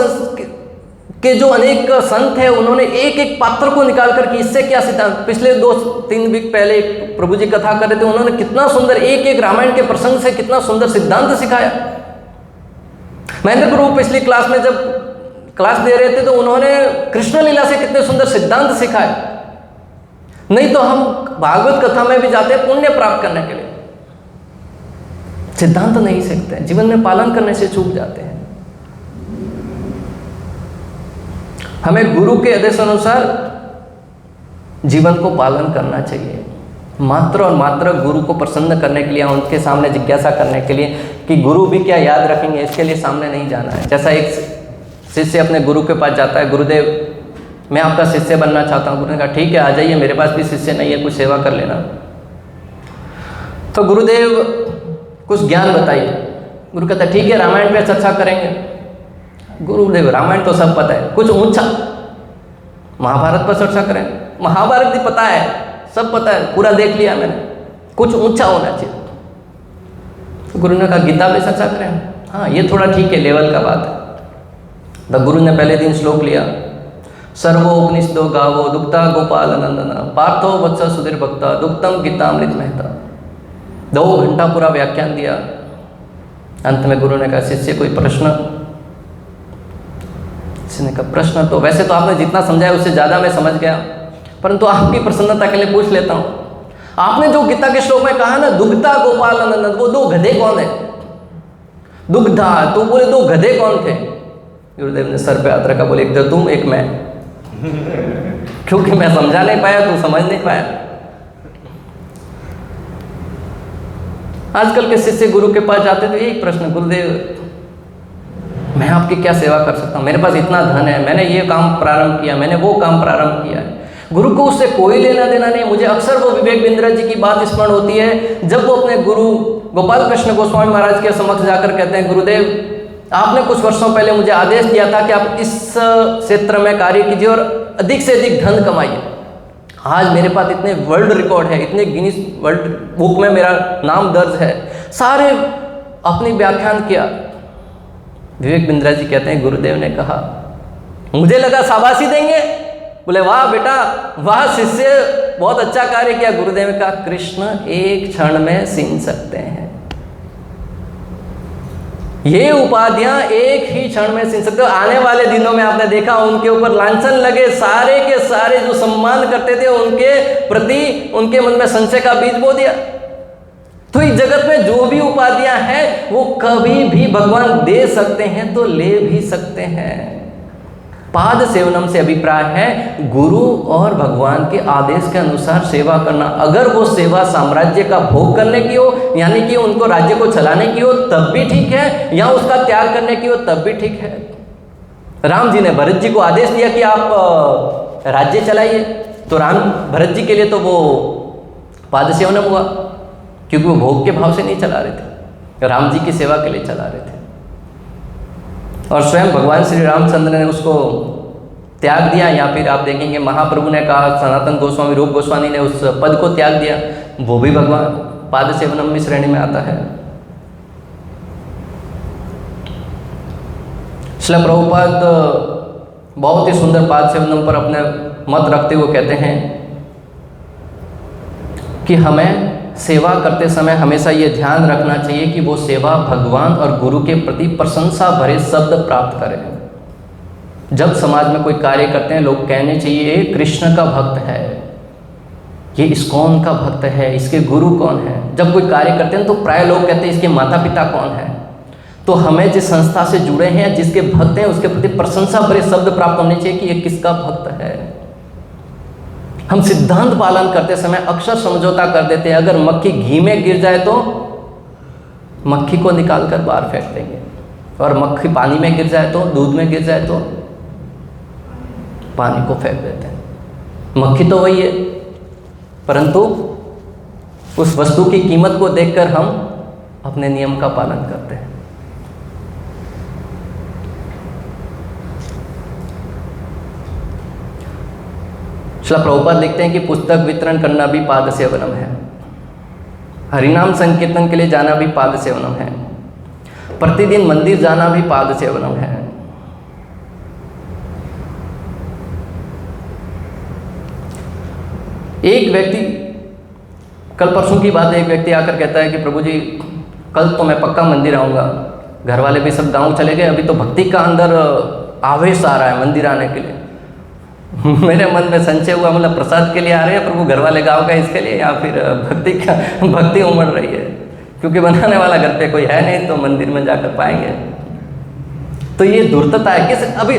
के जो अनेक संत हैं उन्होंने एक एक पात्र को निकाल कर कि इससे क्या सिद्धांत, पिछले 2-3 वीक पहले प्रभु जी कथा कर रहे थे, उन्होंने कितना सुंदर एक एक रामायण के प्रसंग से कितना सुंदर सिद्धांत सिखाया। महेंद्र प्रभु पिछली क्लास में जब क्लास दे रहे थे तो उन्होंने कृष्ण लीला से कितने सुंदर सिद्धांत सिखाए। नहीं तो हम भागवत कथा में भी जाते हैं पुण्य प्राप्त करने के लिए, सिद्धांत नहीं सीखते हैं, जीवन में पालन करने से चूक जाते हैं। हमें गुरु के आदेश अनुसार जीवन को पालन करना चाहिए, मात्र और मात्र गुरु को प्रसन्न करने के लिए, उनके सामने जिज्ञासा करने के लिए कि गुरु भी क्या याद रखेंगे, इसके लिए सामने नहीं जाना है। जैसा एक शिष्य अपने गुरु के पास जाता है, गुरुदेव मैं आपका शिष्य बनना चाहता हूँ। गुरु ने कहा ठीक है, आ जाइए, मेरे पास भी शिष्य नहीं है, कुछ सेवा कर लेना। तो गुरुदेव कुछ ज्ञान बताइए। गुरु कहता है ठीक है, रामायण पे चर्चा करेंगे। गुरुदेव रामायण तो सब पता है, कुछ ऊंचा, महाभारत पर चर्चा करें। महाभारत भी पता है, सब पता है, पूरा देख लिया मैंने, कुछ ऊंचा होना चाहिए। गुरु ने कहा गीता पे चर्चा करें। हाँ ये थोड़ा ठीक है, लेवल का बात है। तो गुरु ने पहले दिन श्लोक लिया, सर्वोपनिषदो गावो दुग्धा गोपाल नंदना पार्थो वत्स सुधीर भक्ता दुग्धम गीतामृत मेहता। 2 घंटा पूरा व्याख्यान दिया। अंत में गुरु ने कहा शिष्य कोई प्रश्न? शिष्य ने कहा प्रश्न तो वैसे तो आपने जितना समझाया उससे ज़्यादा मैं समझ गया, परंतु आपकी प्रसन्नता के लिए पूछ लेता हूँ। आपने जो गीता के श्लोक में कहा ना दुग्धा गोपाल नंदन, वो 2 गधे कौन है? दुग्धा, तो बोले 2 गधे कौन थे? गुरुदेव ने सर पे हाथ रखा, बोले एक तो तुम एक मैं। क्योंकि मैं समझा नहीं पाया, तू समझ नहीं पाया। आजकल के शिष्य गुरु के पास जाते तो यही प्रश्न, गुरुदेव मैं आपकी क्या सेवा कर सकता हूँ, मेरे पास इतना धन है, मैंने ये काम प्रारंभ किया, मैंने वो काम प्रारंभ किया है। गुरु को उससे कोई लेना देना नहीं। मुझे अक्सर वो विवेक बिंद्रा जी की बात स्मरण होती है, जब वो अपने गुरु गोपाल कृष्ण गोस्वामी महाराज के समक्ष जाकर कहते हैं गुरुदेव आपने कुछ वर्षों पहले मुझे आदेश दिया था कि आप इस क्षेत्र में कार्य कीजिए और अधिक से अधिक धन कमाइए। आज मेरे पास इतने वर्ल्ड रिकॉर्ड है, इतने गिनीज वर्ल्ड बुक में मेरा नाम दर्ज है। सारे अपनी व्याख्यान किया। विवेक बिंद्रा जी कहते हैं गुरुदेव ने कहा, मुझे लगा शाबाशी देंगे, बोले वाह बेटा वाह शिष्य, बहुत अच्छा कार्य किया। गुरुदेव ने कहा कृष्ण एक क्षण में छीन सकते हैं, ये उपाधियां एक ही क्षण में छीन सकते हो। आने वाले दिनों में आपने देखा उनके ऊपर लांछन लगे, सारे के सारे जो सम्मान करते थे उनके प्रति उनके मन में संशय का बीज बो दिया। तो इस जगत में जो भी उपाधियां हैं वो कभी भी भगवान दे सकते हैं तो ले भी सकते हैं। पाद सेवनम से अभिप्राय है गुरु और भगवान के आदेश के अनुसार सेवा करना। अगर वो सेवा साम्राज्य का भोग करने की हो, यानी कि उनको राज्य को चलाने की हो तब भी ठीक है, या उसका त्याग करने की हो तब भी ठीक है। राम जी ने भरत जी को आदेश दिया कि आप राज्य चलाइए, तो राम भरत जी के लिए तो वो पाद सेवनम हुआ, क्योंकि वो भोग के भाव से नहीं चला रहे थे, राम जी की सेवा के लिए चला रहे थे। और स्वयं भगवान श्री रामचंद्र ने उसको त्याग दिया, या फिर आप देखेंगे महाप्रभु ने कहा, सनातन गोस्वामी रूप गोस्वामी ने उस पद को त्याग दिया, वो भी भगवान पाद सेवनम में श्रेणी में आता है। श्रील प्रभुपाद बहुत ही सुंदर पाद सेवनम पर अपने मत रखते हुए कहते हैं कि हमें सेवा करते समय हमेशा ये ध्यान रखना चाहिए कि वो सेवा भगवान और गुरु के प्रति प्रशंसा भरे शब्द प्राप्त करें। जब समाज में कोई कार्य करते हैं लोग कहने चाहिए ये कृष्ण का भक्त है, ये इस्कॉन का भक्त है, इसके गुरु कौन है। जब कोई कार्य करते हैं तो प्राय लोग कहते हैं इसके माता पिता कौन है। तो हमें जिस संस्था से जुड़े हैं, जिसके भक्त हैं, उसके प्रति प्रशंसा भरे शब्द प्राप्त होने चाहिए कि ये किसका भक्त है। हम सिद्धांत पालन करते समय अक्सर समझौता कर देते हैं, अगर मक्खी घी में गिर जाए तो मक्खी को निकाल कर बाहर फेंक देंगे, और मक्खी पानी में गिर जाए तो, दूध में गिर जाए तो पानी को फेंक देते हैं। मक्खी तो वही है, परंतु उस वस्तु की कीमत को देखकर हम अपने नियम का पालन करते हैं। श्रील प्रभुपाद लिखते हैं कि पुस्तक वितरण करना भी पाद सेवनम है, हरिनाम संकीर्तन के लिए जाना भी पाद सेवनम है, प्रतिदिन मंदिर जाना भी पाद सेवनम है। एक व्यक्ति, कल परसों की बात है, एक व्यक्ति आकर कहता है कि प्रभु जी कल तो मैं पक्का मंदिर आऊँगा। घर वाले भी सब गांव चले गए, अभी तो भक्ति का अंदर आवेश आ रहा है मंदिर आने के लिए। मेरे मन में संशय हुआ, मतलब प्रसाद के लिए आ रहे हैं प्रभु घर वाले गांव का इसके लिए, या फिर भक्ति उमड़ रही है, क्योंकि बनाने वाला घर पे कोई है नहीं तो मंदिर में जाकर पाएंगे। तो ये धूर्तता है कि अभी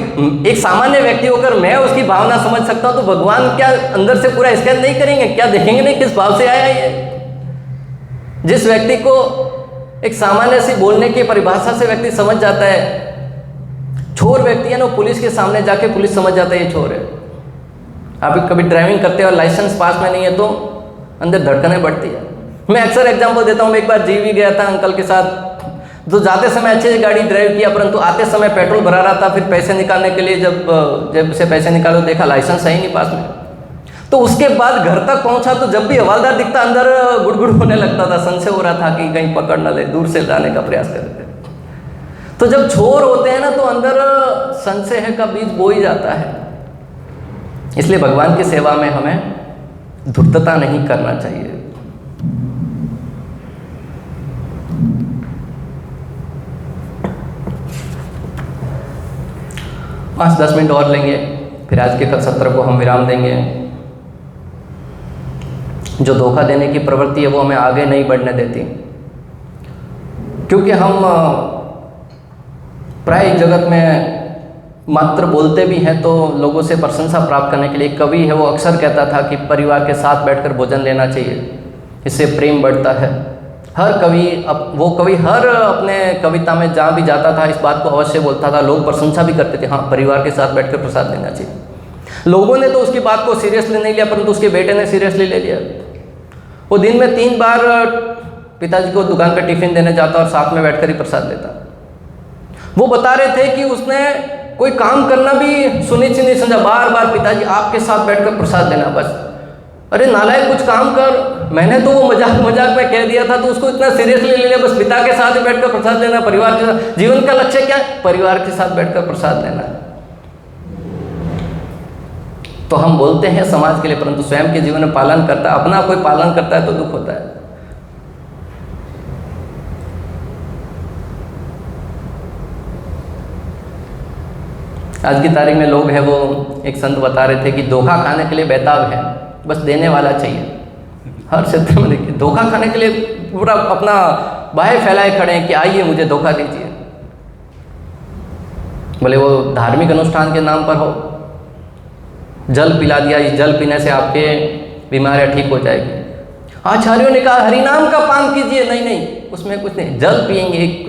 एक सामान्य व्यक्ति होकर मैं उसकी भावना समझ सकता हूँ, तो भगवान क्या अंदर से पूरा स्कैन नहीं करेंगे? क्या देखेंगे नहीं किस भाव से आया ये? जिस व्यक्ति को एक सामान्य सी बोलने की परिभाषा से व्यक्ति समझ जाता है, चोर व्यक्ति है ना, पुलिस के सामने जाके पुलिस समझ जाता है ये चोर है। आप कभी ड्राइविंग करते हो और लाइसेंस पास में नहीं है तो अंदर धड़कनें बढ़ती है। मैं अक्सर एग्जांपल देता हूँ, मैं एक बार जीवी गया था अंकल के साथ, तो जाते समय अच्छे से गाड़ी ड्राइव किया, परंतु आते समय पेट्रोल भरा रहा था, फिर पैसे निकालने के लिए जब से पैसे निकालो देखा लाइसेंस है ही नहीं पास में। तो उसके बाद घर तक पहुंचा तो जब भी हवालदार दिखता अंदर गुड़गुड़ होने लगता था, संशय हो रहा था कि कहीं पकड़ न ले, दूर से लाने का प्रयास करते थे। तो जब छोर होते हैं ना तो अंदर संशय का बीज बो ही जाता है। इसलिए भगवान की सेवा में हमें धूर्तता नहीं करना चाहिए। पाँच 10 मिनट और लेंगे, फिर आज के सत्र को हम विराम देंगे। जो धोखा देने की प्रवृत्ति है वो हमें आगे नहीं बढ़ने देती, क्योंकि हम प्राय जगत में मात्र बोलते भी हैं तो लोगों से प्रशंसा प्राप्त करने के लिए। कवि है वो अक्सर कहता था कि परिवार के साथ बैठकर भोजन लेना चाहिए, इससे प्रेम बढ़ता है। हर कवि वो कवि हर अपने कविता में जहाँ भी जाता था इस बात को अवश्य बोलता था, लोग प्रशंसा भी करते थे, हाँ परिवार के साथ बैठकर प्रसाद लेना चाहिए। लोगों ने तो उसकी बात को सीरियसली नहीं लिया, परंतु उसके बेटे ने सीरियसली ले लिया। वो दिन में 3 बार पिताजी को दुकान पर टिफिन देने जाता और साथ में बैठकर ही प्रसाद लेता। वो बता रहे थे कि उसने कोई काम करना भी सुनिश्चित नहीं समझा, बार बार पिताजी आपके साथ बैठकर प्रसाद लेना बस। अरे नालायक कुछ काम कर, मैंने तो वो मजाक मजाक में कह दिया था, तो उसको इतना सीरियसली ले लिया, बस पिता के साथ ही बैठकर प्रसाद लेना, परिवार के साथ। जीवन का लक्ष्य क्या है? परिवार के साथ बैठकर प्रसाद लेना है। तो हम बोलते हैं समाज के लिए, परंतु स्वयं के जीवन में पालन करता है, अपना कोई पालन करता है तो दुख होता है। आज की तारीख में लोग हैं वो, एक संत बता रहे थे कि धोखा खाने के लिए बेताब है, बस देने वाला चाहिए। हर क्षेत्र में देखिए धोखा खाने के लिए पूरा अपना बाहें फैलाए खड़े हैं कि आइए मुझे धोखा दीजिए। बोले वो धार्मिक अनुष्ठान के नाम पर हो, जल पिला दिया, इस जल पीने से आपके बीमारियां ठीक हो जाएगी। आचार्यों ने कहा हरिनाम का पान कीजिए, नहीं नहीं उसमें कुछ नहीं, जल पिएंगे, एक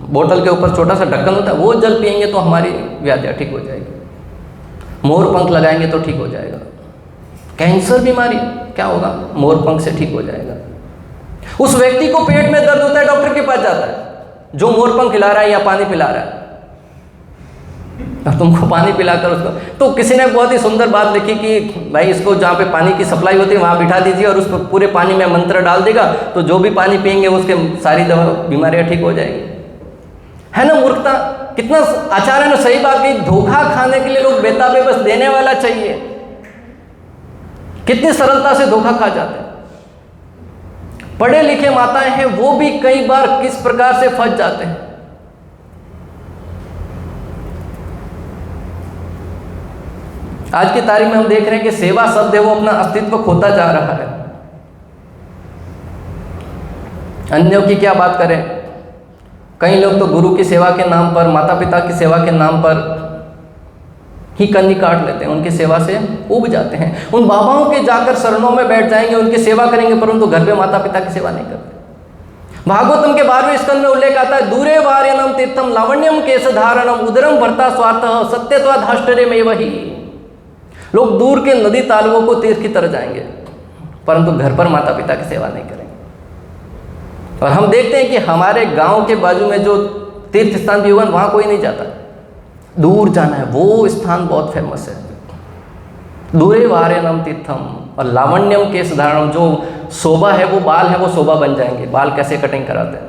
बोतल के ऊपर छोटा सा ढक्कन होता है, वो जल पिएंगे तो हमारी व्याधियाँ ठीक हो जाएगी। मोर पंख लगाएंगे तो ठीक हो जाएगा। कैंसर बीमारी क्या होगा? मोर पंख से ठीक हो जाएगा। उस व्यक्ति को पेट में दर्द होता है, डॉक्टर के पास जाता है जो मोर पंख खिला रहा है या पानी पिला रहा है, और तुमको पानी पिलाकर उसको। तो किसी ने बहुत ही सुंदर बात लिखी कि भाई इसको जहाँ पे पानी की सप्लाई होती है वहाँ बिठा दीजिए और उस पूरे पानी में मंत्र डाल देगा, तो जो भी पानी पिएंगे उसके सारी बीमारियाँ ठीक हो जाएगी। है ना मूर्खता? कितना आचार्य ने सही बात की, धोखा खाने के लिए लोग बेताब है, बस देने वाला चाहिए। कितनी सरलता से धोखा खा जाते हैं। पढ़े लिखे माताएं हैं वो भी कई बार किस प्रकार से फंस जाते हैं। आज की तारीख में हम देख रहे हैं कि सेवा शब्द है वो अपना अस्तित्व खोता जा रहा है। अन्यों की क्या बात करें, कई लोग तो गुरु की सेवा के नाम पर, माता पिता की सेवा के नाम पर ही कन्नी काट लेते हैं, उनकी सेवा से उब जाते हैं। उन बाबाओं के जाकर शरणों में बैठ जाएंगे, उनकी सेवा करेंगे, परंतु घर पे माता पिता की सेवा नहीं करते। भागवतम के 12वें स्कंद में उल्लेख आता है, दूरे वार्यनम तीर्थम लावण्यम केशधारणम उदरम भरता स्वार्थ सत्यत्वाधाष्टरे में वही। लोग दूर के नदी तालवों को तीर्थ की तरह जाएंगे, परंतु घर पर माता पिता की सेवा नहीं करेंगे। और हम देखते हैं कि हमारे गांव के बाजू में जो तीर्थ स्थान भी होगा वहाँ कोई नहीं जाता, दूर जाना है, वो स्थान बहुत फेमस है। दूरे वार्यनम तीर्थम और लावण्यम केशधारणम, जो शोभा है वो बाल है वो शोभा बन जाएंगे, बाल कैसे कटिंग कराते हैं।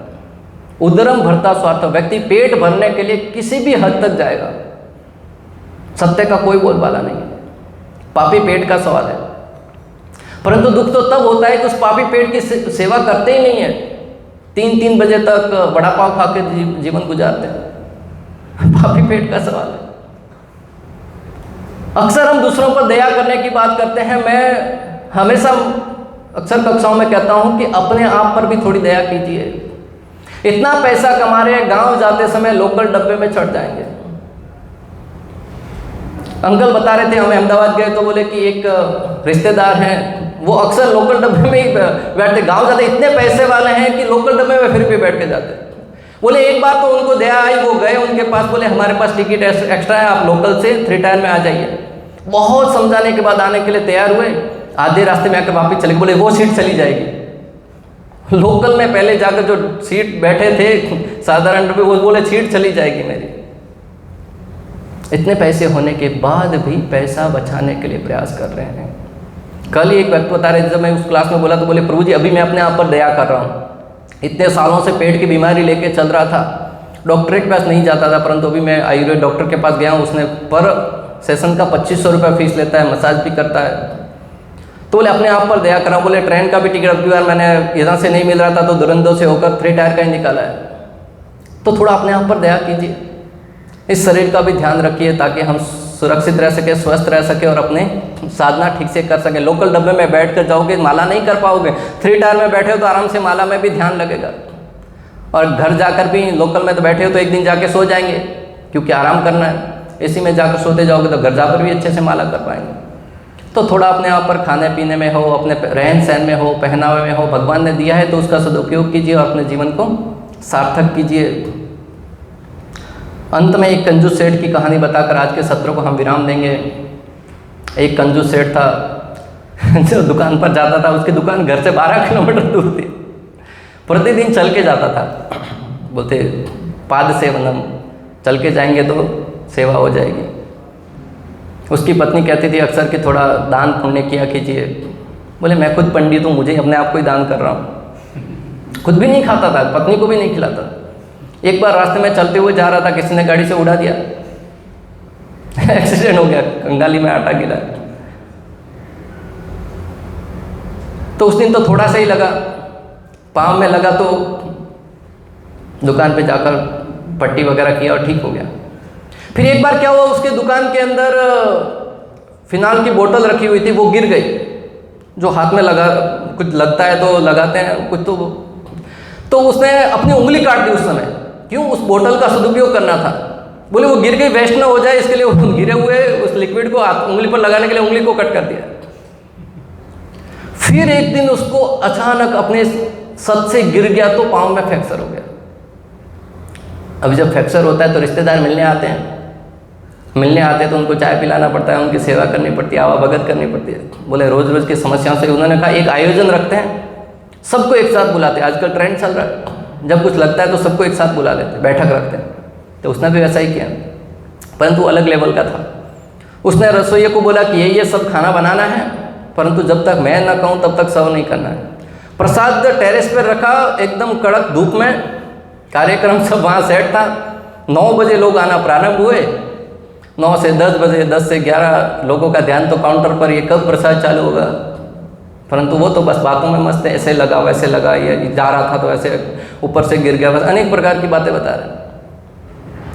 उदरम भरता स्वार्थ, व्यक्ति पेट भरने के लिए किसी भी हद तक जाएगा, सत्य का कोई बोलबाला नहीं है, पापी पेट का सवाल है। परंतु दुख तो तब होता है कि उस पापी पेट की सेवा करते ही नहीं है, 3-3 बजे तक बड़ा पाव खा के जीवन गुजारते हैं। पापी पेट का सवाल है। अक्सर हम दूसरों पर दया करने की बात करते हैं। मैं हमेशा अक्सर कक्षाओं में कहता हूं कि अपने आप पर भी थोड़ी दया कीजिए। इतना पैसा कमा रहे हैं, गांव जाते समय लोकल डब्बे में चढ़ जाएंगे। अंकल बता रहे थे, हम अहमदाबाद गए तो बोले कि एक रिश्तेदार हैं, वो अक्सर लोकल डब्बे में ही बैठते, गांव जाते इतने पैसे वाले हैं कि लोकल डब्बे में फिर भी बैठ के जाते। बोले एक बार तो उनको दया आई, वो गए उनके पास, बोले हमारे पास टिकट एक्स्ट्रा है, आप लोकल से 3 टायर में आ जाइए। बहुत समझाने के बाद आने के लिए तैयार हुए, आधे रास्ते में आकर वापस चले, बोले वो सीट चली जाएगी। लोकल में पहले जाकर जो सीट बैठे थे साधारण डब्बे, वो बोले सीट चली जाएगी मेरी। इतने पैसे होने के बाद भी पैसा बचाने के लिए प्रयास कर रहे हैं। कल ही एक व्यक्ति बता रहे थे, जब मैं उस क्लास में बोला तो बोले प्रभु जी अभी मैं अपने आप पर दया कर रहा हूँ, इतने सालों से पेट की बीमारी लेके चल रहा था, डॉक्टर के पास नहीं जाता था, परंतु अभी मैं आयुर्वेद डॉक्टर के पास गया हूँ, उसने पर सेशन का 2500 रुपये फीस लेता है, मसाज भी करता है। तो बोले अपने आप पर दया कर रहा हूँ। बोले ट्रेन का भी टिकट अब की बार मैंने यहाँ से नहीं मिल रहा था तो दुरंदो से होकर 3 टायर का ही निकाला है। तो थोड़ा अपने आप पर दया कीजिए, इस शरीर का भी ध्यान रखिए ताकि हम सुरक्षित रह सके, स्वस्थ रह सके और अपने साधना ठीक से कर सके। लोकल डब्बे में बैठ कर जाओगे माला नहीं कर पाओगे, 3 टायर में बैठे हो तो आराम से माला में भी ध्यान लगेगा। और घर जाकर भी लोकल में तो बैठे हो तो एक दिन जाके सो जाएंगे, क्योंकि आराम करना है। इसी में जाकर सोते जाओगे तो घर जाकर भी अच्छे से माला कर पाएंगे। तो थोड़ा अपने आप पर खाने पीने में हो, अपने रहन सहन में हो, पहनावे में हो, भगवान ने दिया है तो उसका सदुपयोग कीजिए और अपने जीवन को सार्थक कीजिए। अंत में एक कंजूस सेठ की कहानी बताकर आज के सत्र को हम विराम देंगे। एक कंजूस सेठ था जो दुकान पर जाता था, उसकी दुकान घर से 12 किलोमीटर दूर थी, प्रतिदिन चल के जाता था। बोलते पाद सेवनम, चल के जाएंगे तो सेवा हो जाएगी। उसकी पत्नी कहती थी अक्सर कि थोड़ा दान पुण्य किया कीजिए। बोले मैं खुद पंडित हूँ, मुझे अपने आप को ही दान कर रहा हूँ। खुद भी नहीं खाता था, पत्नी को भी नहीं खिलाता। एक बार रास्ते में चलते हुए जा रहा था, किसी ने गाड़ी से उड़ा दिया, एक्सीडेंट हो गया, कंगाली में आटा गिरा। तो उस दिन तो थोड़ा सा ही लगा, पाँव में लगा तो दुकान पे जाकर पट्टी वगैरह किया और ठीक हो गया। फिर एक बार क्या हुआ, उसके दुकान के अंदर फिनाल की बोतल रखी हुई थी, वो गिर गई। जो हाथ में लगा, कुछ लगता है तो लगाते हैं कुछ, तो उसने अपनी उंगली काट दी उस समय। क्यों? उस बोतल का सदुपयोग करना था। बोले वो गिर गई, वेस्ट ना हो जाए इसके लिए वो गिरे हुए उस लिक्विड को उंगली पर लगाने के लिए उंगली को कट कर दिया। फिर एक दिन उसको अचानक अपने सत से गिर गया तो पाँव में फ्रैक्चर हो गया। अभी जब फ्रैक्चर होता है तो रिश्तेदार मिलने आते हैं, तो उनको चाय पिलाना पड़ता है, उनकी सेवा करनी पड़ती है, आवाभगत करनी पड़ती है। बोले रोज़ रोज़ की समस्याओं से उन्होंने कहा एक आयोजन रखते हैं, सबको एक साथ बुलाते हैं। आजकल ट्रेंड चल रहा है, जब कुछ लगता है तो सबको एक साथ बुला लेते हैं, बैठक रखते हैं। तो उसने भी वैसा ही किया, परंतु अलग लेवल का था। उसने रसोइये को बोला कि ये सब खाना बनाना है, परंतु जब तक मैं ना कहूँ तब तक सर्व नहीं करना है। प्रसाद टेरेस पर रखा, एकदम कड़क धूप में, कार्यक्रम सब वहाँ सेट था। 9 बजे लोग आना प्रारंभ हुए, 9 से 10 बजे, 10 से 11 लोगों का ध्यान तो काउंटर पर, ये कब प्रसाद चालू होगा। परंतु वो तो बस बातों में मस्त है, ऐसे लगा वैसे लगा, ये जा रहा था तो ऐसे ऊपर से गिर गया, बस अनेक प्रकार की बातें बता रहे।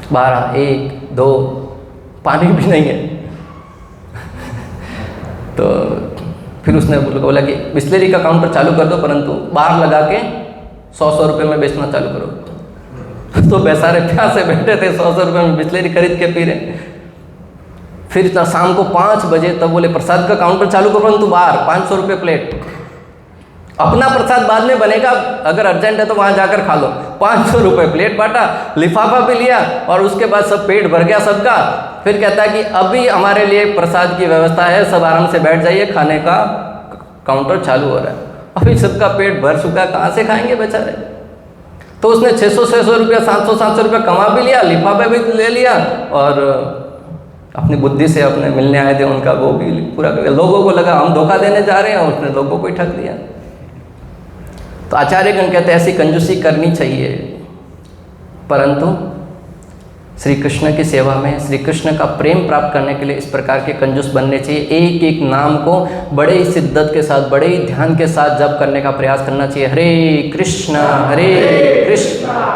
12, 1, 2, पानी भी नहीं है। तो फिर उसने बोला कि बिस्लेरी का काउंटर चालू कर दो, परंतु बाहर लगा के 100 रुपये में बेचना चालू करो। तो बेचारे प्यासे बैठे थे, 100 रुपये में बिस्लेरी खरीद के पी रहे। फिर शाम को 5 बजे तब बोले प्रसाद का काउंटर चालू करो, परंतु बाहर 500 रुपये प्लेट। अपना प्रसाद बाद में बनेगा, अगर अर्जेंट है तो वहाँ जाकर खा लो। 500 रुपये प्लेट बांटा, लिफाफा भी लिया और उसके बाद सब पेट भर गया सबका। फिर कहता है कि अभी हमारे लिए प्रसाद की व्यवस्था है, सब आराम से बैठ जाइए, खाने का काउंटर चालू हो रहा है। अभी सबका पेट भर चुका, कहाँ से खाएंगे बेचारे। तो उसने 600 रुपया, 700 रुपया कमा भी लिया, लिफाफा भी ले लिया और अपनी बुद्धि से अपने मिलने आए थे उनका वो भी पूरा कर। लोगों को लगा हम धोखा देने जा रहे हैं, और उसने लोगों को ही ठग दिया। तो आचार्यगण कहते हैं ऐसी कंजूसी करनी चाहिए, परंतु श्री कृष्ण की सेवा में, श्री कृष्ण का प्रेम प्राप्त करने के लिए इस प्रकार के कंजूस बनने चाहिए। एक एक नाम को बड़े ही शिद्दत के साथ, बड़े ही ध्यान के साथ जप करने का प्रयास करना चाहिए। हरे कृष्ण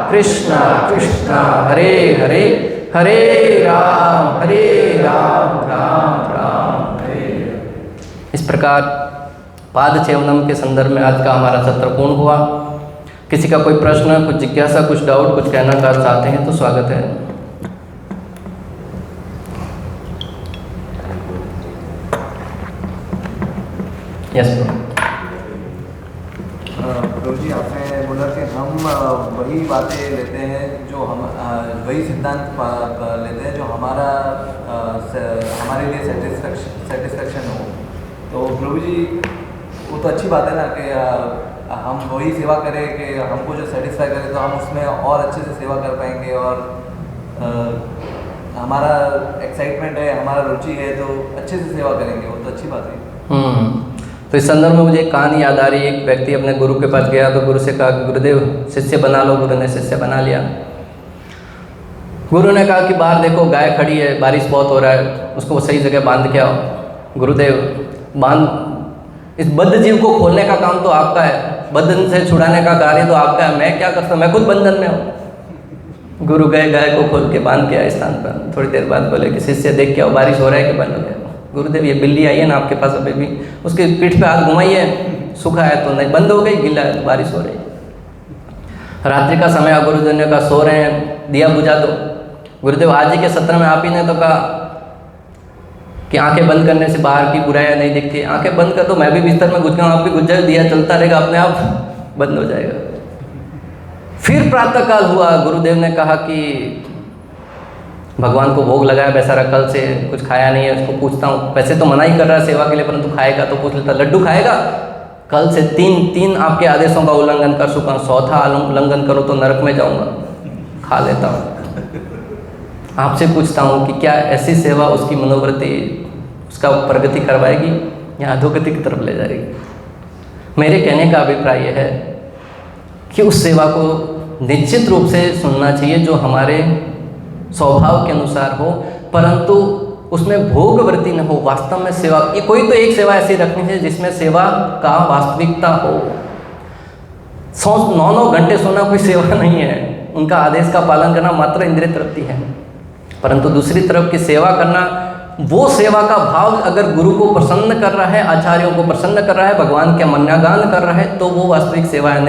कृष्ण कृष्ण हरे हरे, हरे राम राम राम हरे। इस प्रकार पाद च्यवनम के संदर्भ में आज का हमारा सत्र पूर्ण हुआ। किसी का कोई प्रश्न, कुछ जिज्ञासा, कुछ डाउट, कुछ कहना चाहते हैं तो स्वागत है। यस प्रभु जी, आपने बोला कि हम वही बातें लेते हैं जो हम वही सिद्धांत लेते हैं जो हमारे लिए सेटिस्फेक्शन हो। तो प्रभु जी, वो तो अच्छी बात है ना कि हम वही सेवा करें कि हमको जो सेटिस्फाई करे, तो हम उसमें और अच्छे से सेवा कर पाएंगे और हमारा एक्साइटमेंट है, हमारा रुचि है, तो अच्छे से सेवा करेंगे। वो तो अच्छी बात है। तो इस संदर्भ में मुझे एक कहानी याद आ रही है। एक व्यक्ति अपने गुरु के पास गया तो गुरु से कहा कि गुरुदेव शिष्य बना लो। गुरु ने शिष्य बना लिया। गुरु ने कहा कि बाहर देखो गाय खड़ी है, बारिश बहुत हो रहा है, उसको सही जगह बांध के आओ। गुरुदेव इस बद्ध जीव को खोलने का काम तो आपका है, बंधन से छुड़ाने का कार्य तो आपका है, मैं क्या कर सकता हूँ, मैं खुद बंधन में हूँ। गुरु गए, गाय को खोल के बांध के आए स्थान पर। थोड़ी देर बाद बोले कि शिष्य देख के आओ बारिश हो रहा है कि बंद हो गया। गुरुदेव ये बिल्ली आई है ना आपके पास अभी भी, उसके पीठ पे हाथ घुमाइए, सूखा है तो नहीं, बंद हो गई, गीला है तो बारिश हो रही। रात्रि का समय, गुरुदेव ने कहा सो रहे हैं, दिया बुझा दो। गुरुदेव आज ही के सत्र में आप ही ने तो कहा कि आंखें बंद करने से बाहर की बुराइयां नहीं दिखती। आंखें बंद कर दो, मैं भी बिस्तर में घुस गया हूँ, आप भी घुस जाए, दिया चलता रहेगा, अपने आप बंद हो जाएगा। फिर प्रातः काल हुआ। गुरुदेव ने कहा कि भगवान को भोग लगाया बेचारा, कल से कुछ खाया नहीं है, उसको पूछता हूँ, वैसे तो मना ही कर रहा है सेवा के लिए, परंतु खाएगा तो पूछ लेता, लड्डू खाएगा? कल से तीन आपके आदेशों का उल्लंघन कर चुका हूँ, चौथा उल्लंघन करो तो नरक में जाऊँगा, खा लेता हूँ। आपसे पूछता हूँ कि क्या ऐसी सेवा उसकी मनोवृत्ति, उसका प्रगति करवाएगी या अधोगति की तरफ ले जाएगी? मेरे कहने का अभिप्राय यह है कि उस सेवा को निश्चित रूप से सुनना चाहिए जो हमारे स्वभाव के अनुसार हो, परंतु उसमें भोग वृत्ति न हो। वास्तव में सेवा, ये कोई तो एक सेवा ऐसी रखनी चाहिए जिसमें सेवा का वास्तविकता हो। 9 घंटे सोना कोई सेवा नहीं है, उनका आदेश का पालन करना मात्र इंद्रिय तृप्ति है। परंतु दूसरी तरफ की सेवा करना, वो सेवा का भाव अगर गुरु को प्रसन्न कर रहा है, आचार्यों को प्रसन्न कर रहा है, भगवान के मन्यागान कर रहा है, तो वो वास्तविक सेवा है।